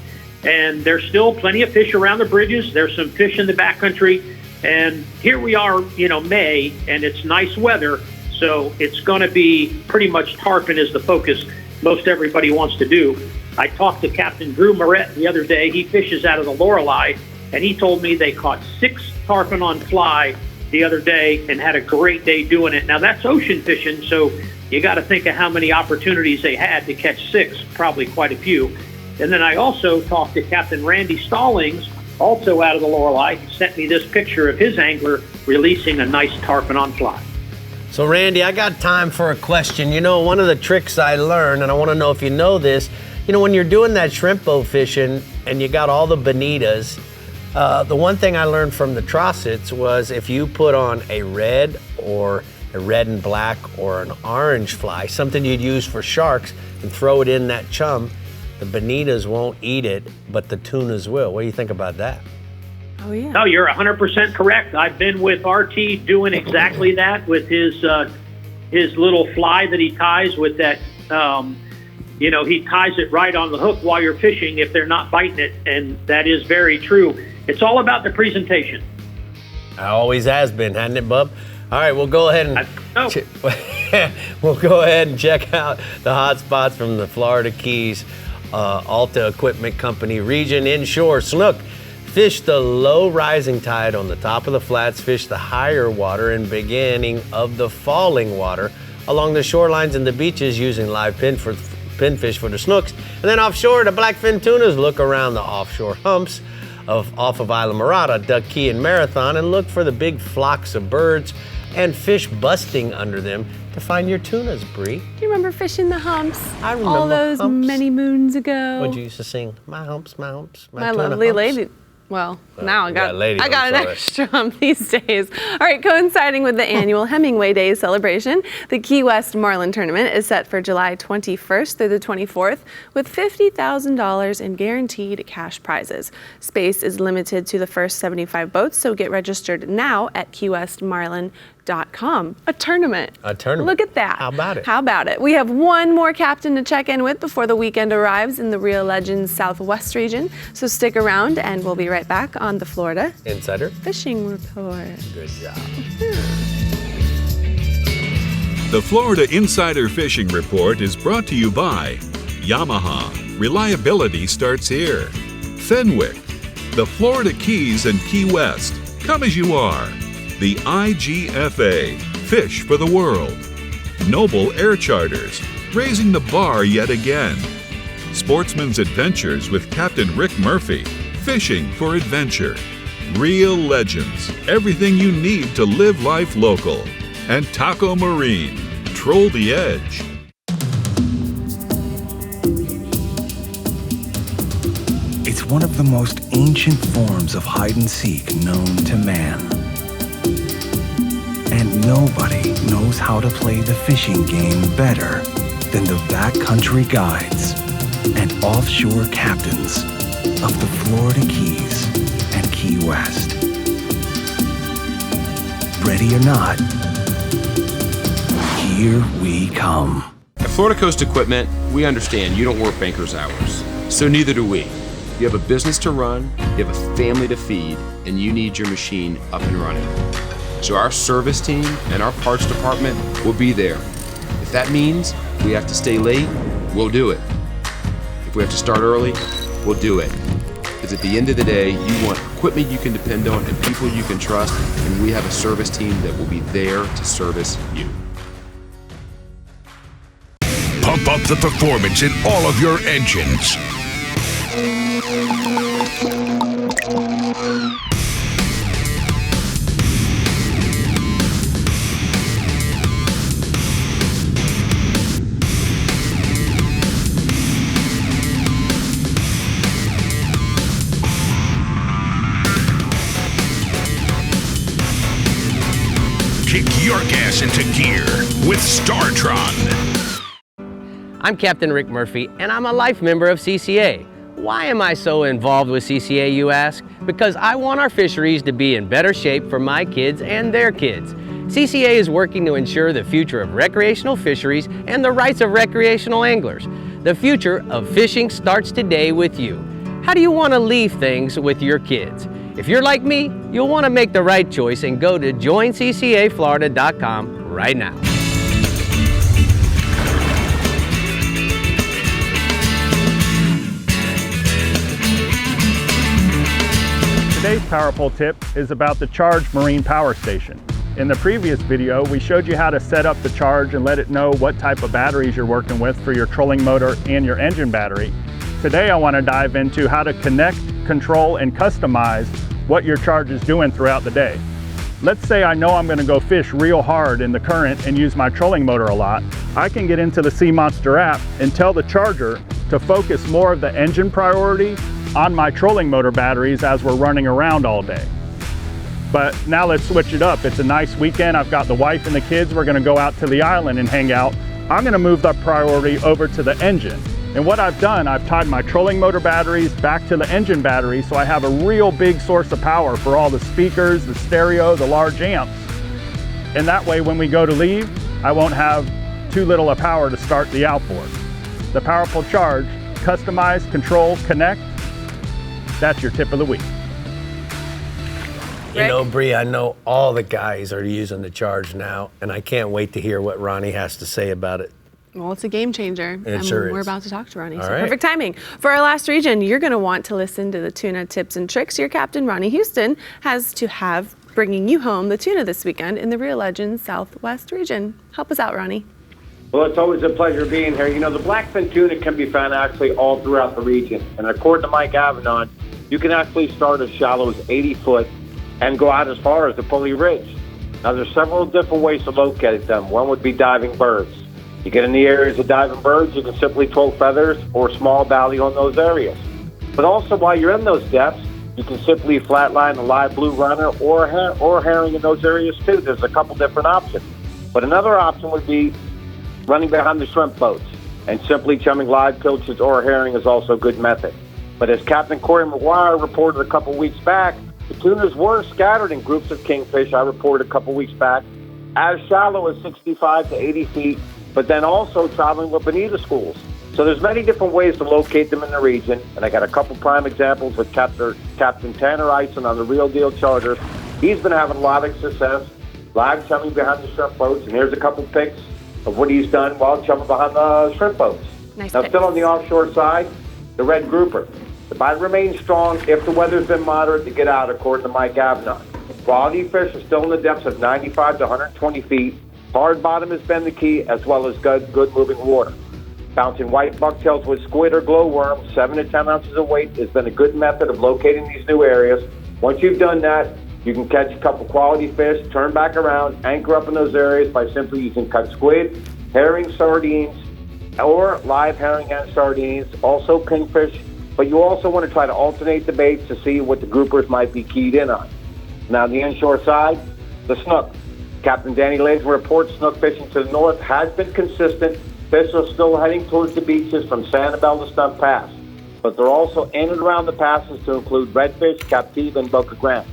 and there's still plenty of fish around the bridges. There's some fish in the backcountry, and here we are, May, and it's nice weather, so it's going to be pretty much tarpon is the focus most everybody wants to do. I talked to Captain Drew Moret the other day. He fishes out of the Lorelei, and he told me they caught 6 tarpon on fly the other day and had a great day doing it. Now, that's ocean fishing, so you got to think of how many opportunities they had to catch 6, probably quite a few. And then I also talked to Captain Randy Stallings, also out of the Lorelei. He sent me this picture of his angler releasing a nice tarpon on fly. So, Randy, I got time for a question. One of the tricks I learned, and I want to know if you know this, when you're doing that shrimp bow fishing and you got all the bonitas, the one thing I learned from the Trossets was if you put on a red or a red and black or an orange fly, something you'd use for sharks, and throw it in that chum, the bonitas won't eat it, but the tunas will. What do you think about that? Oh, yeah. No, you're 100% correct. I've been with RT doing exactly that with his little fly that he ties with that, he ties it right on the hook while you're fishing if they're not biting it, and that is very true. It's all about the presentation. It always has been, hasn't it, bub? All right, we'll go ahead and check out the hot spots from the Florida Keys Alta Equipment Company region inshore. Snook. Fish the low rising tide on the top of the flats, fish the higher water and beginning of the falling water along the shorelines and the beaches using live pinfish for the snooks. And then offshore, the blackfin tunas look around the offshore humps off of Islamorada, Duck Key, and Marathon, and look for the big flocks of birds and fish busting under them to find your tunas, Brie. Do you remember fishing the humps? I remember all those humps. Many moons ago. What'd you used to sing? My humps, my humps, my tuna lovely humps. lady. Well, now I got an an extra hump these days. All right, coinciding with the annual Hemingway Day celebration, the Key West Marlin Tournament is set for July 21st through the 24th with $50,000 in guaranteed cash prizes. Space is limited to the first 75 boats, so get registered now at keywestmarlin.com. A tournament. A tournament. Look at that. How about it? How about it? We have one more captain to check in with before the weekend arrives in the Rio Legends Southwest region. So stick around and we'll be right back on the Florida Insider Fishing Report. Good job. The Florida Insider Fishing Report is brought to you by Yamaha. Reliability starts here. Fenwick. The Florida Keys and Key West. Come as you are. The IGFA, Fish for the World. Noble Air Charters, raising the bar yet again. Sportsman's Adventures with Captain Rick Murphy, fishing for adventure. Real Legends, everything you need to live life local. And Taco Marine, troll the edge. It's one of the most ancient forms of hide and seek known to man. And nobody knows how to play the fishing game better than the backcountry guides and offshore captains of the Florida Keys and Key West. Ready or not, here we come. At Florida Coast Equipment, we understand you don't work banker's hours. So neither do we. You have a business to run, you have a family to feed, and you need your machine up and running. So our service team and our parts department will be there. If that means we have to stay late, we'll do it. If we have to start early, we'll do it. Because at the end of the day, you want equipment you can depend on and people you can trust, and we have a service team that will be there to service you. Pump up the performance in all of your engines. Kick your gas into gear with StarTron. I'm Captain Rick Murphy, and I'm a life member of CCA. Why am I so involved with CCA, you ask? Because I want our fisheries to be in better shape for my kids and their kids. CCA is working to ensure the future of recreational fisheries and the rights of recreational anglers. The future of fishing starts today with you. How do you want to leave things with your kids? If you're like me, you'll want to make the right choice and go to joinccaflorida.com right now. Today's Power Pole tip is about the Charge Marine Power Station. In the previous video, we showed you how to set up the Charge and let it know what type of batteries you're working with for your trolling motor and your engine battery. Today I want to dive into how to connect, control, and customize what your Charge is doing throughout the day. Let's say I know I'm going to go fish real hard in the current and use my trolling motor a lot. I can get into the Sea Monster app and tell the Charger to focus more of the engine priority on my trolling motor batteries as we're running around all day. But now let's switch it up. It's a nice weekend. I've got the wife and the kids. We're gonna go out to the island and hang out. I'm gonna move that priority over to the engine. And what I've done, I've tied my trolling motor batteries back to the engine battery so I have a real big source of power for all the speakers, the stereo, the large amps. And that way when we go to leave, I won't have too little of power to start the outboard. The Power Pole Charge, customize, control, connect. That's your tip of the week. You know, Brie, I know all the guys are using the Charge now, and I can't wait to hear what Ronnie has to say about it. Well, it's a game changer. It sure is. We're about to talk to Ronnie, All so right. perfect timing. For our last region, you're going to want to listen to the tuna tips and tricks your captain, Ronnie Houston, has to have bringing you home the tuna this weekend in the Rio Legends Southwest region. Help us out, Ronnie. Well, it's always a pleasure being here. You know, the blackfin tuna can be found actually all throughout the region. And according to Mike Avedon, you can actually start as shallow as 80 foot and go out as far as the Pulley Ridge. Now, there's several different ways to locate them. One would be diving birds. You get in the areas of diving birds, you can simply throw feathers or small bounty on those areas. But also, while you're in those depths, you can simply flatline a live blue runner or herring in those areas too. There's a couple different options. But another option would be running behind the shrimp boats, and simply chumming live pilchards or herring is also a good method. But as Captain Corey McGuire reported a couple weeks back, the tunas were scattered in groups of kingfish, I reported a couple weeks back, as shallow as 65 to 80 feet, but then also traveling with bonita schools. So there's many different ways to locate them in the region, and I got a couple prime examples with Captain Tanner Eisen on the Real Deal Charter. He's been having a lot of success live chumming behind the shrimp boats, and here's a couple pics of what he's done while chumming behind the shrimp boats. Nice now, pics. still on the offshore side, the red grouper. The bite remains strong if the weather's been moderate to get out, according to Mike Avedon. Quality fish are still in the depths of 95 to 120 feet. Hard bottom has been the key, as well as good moving water. Bouncing white bucktails with squid or glowworm, 7 to 10 ounces of weight, has been a good method of locating these new areas. Once you've done that, you can catch a couple quality fish, turn back around, anchor up in those areas by simply using cut squid, herring, sardines, or live herring and sardines, also kingfish. But you also want to try to alternate the baits to see what the groupers might be keyed in on. Now, on the inshore side, the snook. Captain Danny Lazen reports snook fishing to the north has been consistent. Fish are still heading towards the beaches from Sanibel to Stump Pass. But they're also in and around the passes to include redfish, captive, and Boca Grande.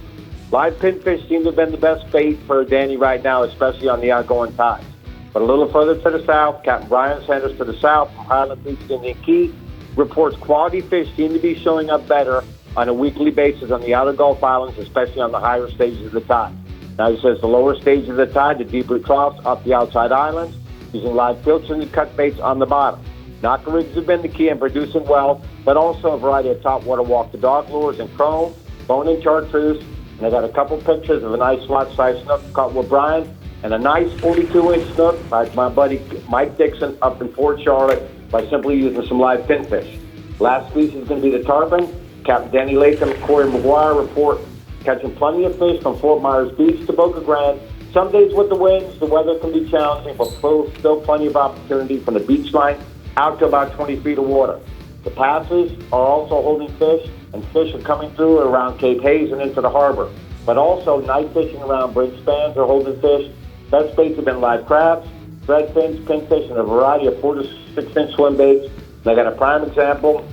Live pinfish seem to have been the best bait for Danny right now, especially on the outgoing tides. But a little further to the south, Captain Brian Sanders to the south from Highland Beach to Indian Key, reports quality fish seem to be showing up better on a weekly basis on the outer Gulf Islands, especially on the higher stages of the tide. Now, he says the lower stages of the tide, the deeper troughs up the outside islands, using live filters and cut baits on the bottom. Knocker rigs have been the key in producing well, but also a variety of topwater walk-the-dog lures and chrome, bone and chartreuse. And I got a couple pictures of a nice slot-sized snook caught with Brian, and a nice 42-inch snook by my buddy Mike Dixon up in Fort Charlotte by simply using some live pinfish. Last species is going to be the tarpon. Captain Danny Latham and Corey McGuire report catching plenty of fish from Fort Myers Beach to Boca Grande. Some days with the winds, the weather can be challenging, but still plenty of opportunity from the beach line out to about 20 feet of water. The passes are also holding fish, and fish are coming through around Cape Hayes and into the harbor. But also night fishing around bridge spans are holding fish. Best baits have been live crabs, threadfins, pinfish, and a variety of 4 to 6 inch swim baits. And I got a prime example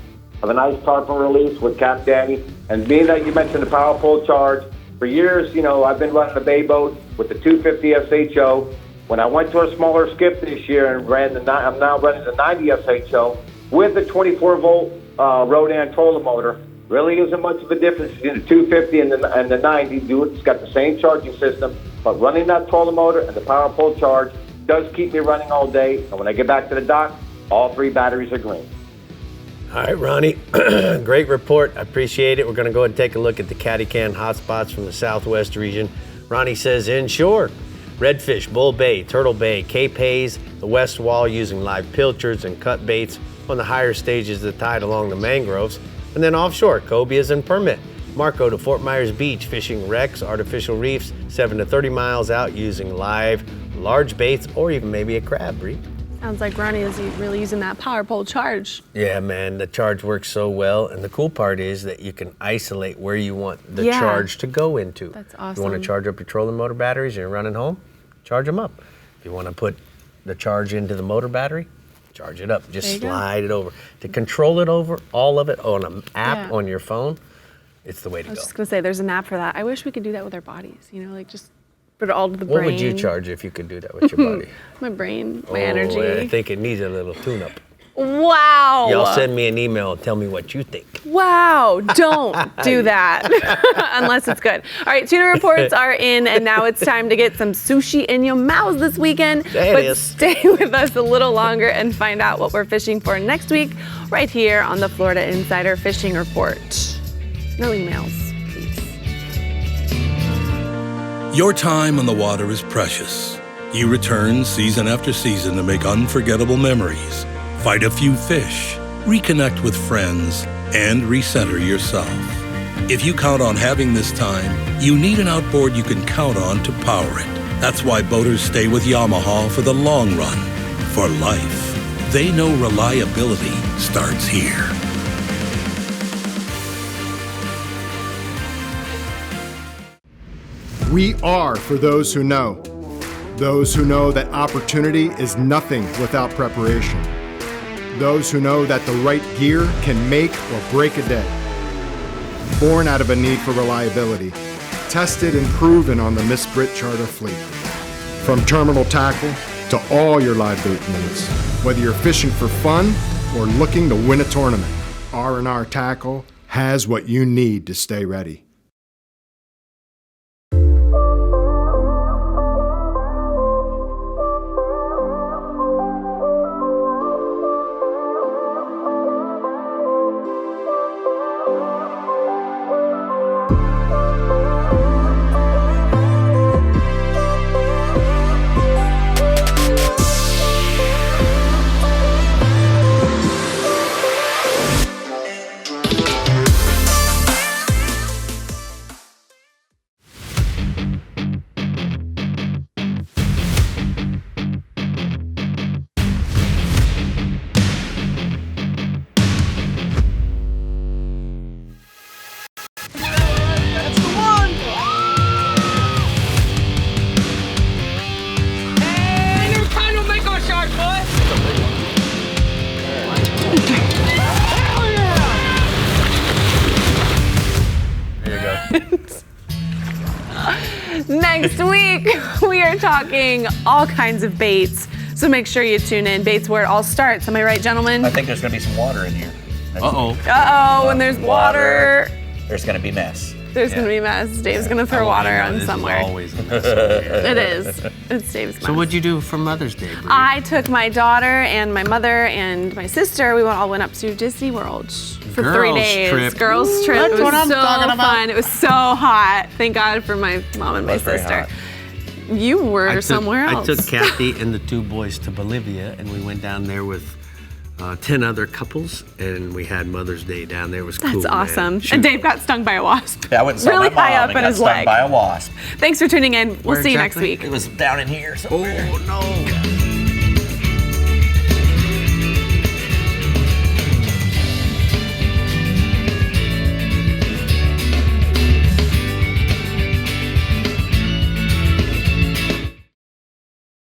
of a nice tarpon release with Capt Danny. And being that you mentioned the power pole charge, for years, I've been running a bay boat with the 250 SHO. When I went to a smaller skip this year and I'm now running the 90 SHO with the 24-volt Rodan trolling motor. Really isn't much of a difference between the 250 and the 90. It's got the same charging system, but running that trolling motor and the power pole charge does keep me running all day. And when I get back to the dock, all 3 batteries are green. All right, Ronnie, great report. I appreciate it. We're going to go ahead and take a look at the catty can hotspots from the southwest region. Ronnie says inshore, redfish, bull bay, turtle bay, Cape Hayes, the west wall using live pilchards and cut baits on the higher stages of the tide along the mangroves. And then offshore, cobias and permit. Marco to Fort Myers Beach, fishing wrecks, artificial reefs, 7 to 30 miles out using live, large baits, or even maybe a crab, Brie. Sounds like Ronnie is really using that power pole charge. Yeah, man, the charge works so well. And the cool part is that you can isolate where you want the charge to go into. That's awesome. If you want to charge up your trolling motor batteries and you're running home, charge them up. If you want to put the charge into the motor battery, charge it up. Just slide it over. To control it over, all of it on an app on your phone, it's the way to go. I was just going to say, there's an app for that. I wish we could do that with our bodies, just put it all to the brain. What would you charge if you could do that with your body? My brain, my energy. I think it needs a little tune-up. Wow. Y'all send me an email and tell me what you think. Wow, don't do that unless it's good. All right, tuna reports are in, and now it's time to get some sushi in your mouths this weekend. But stay with us a little longer and find out what we're fishing for next week right here on the Florida Insider Fishing Report. No emails. Your time on the water is precious. You return season after season to make unforgettable memories, fight a few fish, reconnect with friends, and recenter yourself. If you count on having this time, you need an outboard you can count on to power it. That's why boaters stay with Yamaha for the long run, for life. They know reliability starts here. We are for those who know that opportunity is nothing without preparation, those who know that the right gear can make or break a day. Born out of a need for reliability, tested and proven on the Miss Brit charter fleet. From terminal tackle to all your live bait needs, whether you're fishing for fun or looking to win a tournament, R&R Tackle has what you need to stay ready. Next week, we are talking all kinds of baits. So make sure you tune in. Baits where it all starts. Am I right, gentlemen? I think there's going to be some water in here. Uh-oh, when there's water. There's going to be mess. There's going to be a mess. Dave's going to throw water on somewhere. Always It is. It's Dave's mess. So what'd you do for Mother's Day, Brie? I took my daughter and my mother and my sister. We all went up to Disney World for 3 days. Trip. Girls trip. That's It was what I'm so talking about. fun. It was so hot. Thank God for my mom and my sister. You were somewhere else. I took Kathy and the 2 boys to Bolivia, and we went down there with 10 other couples, and we had Mother's Day down there. It was cool. That's awesome. Man. And Dave got stung by a wasp. Yeah, I went and saw really my mom high up and in got his stung leg. by a wasp. Thanks for tuning in. We'll Where see exactly? you next week. It was down in here somewhere. Oh, no.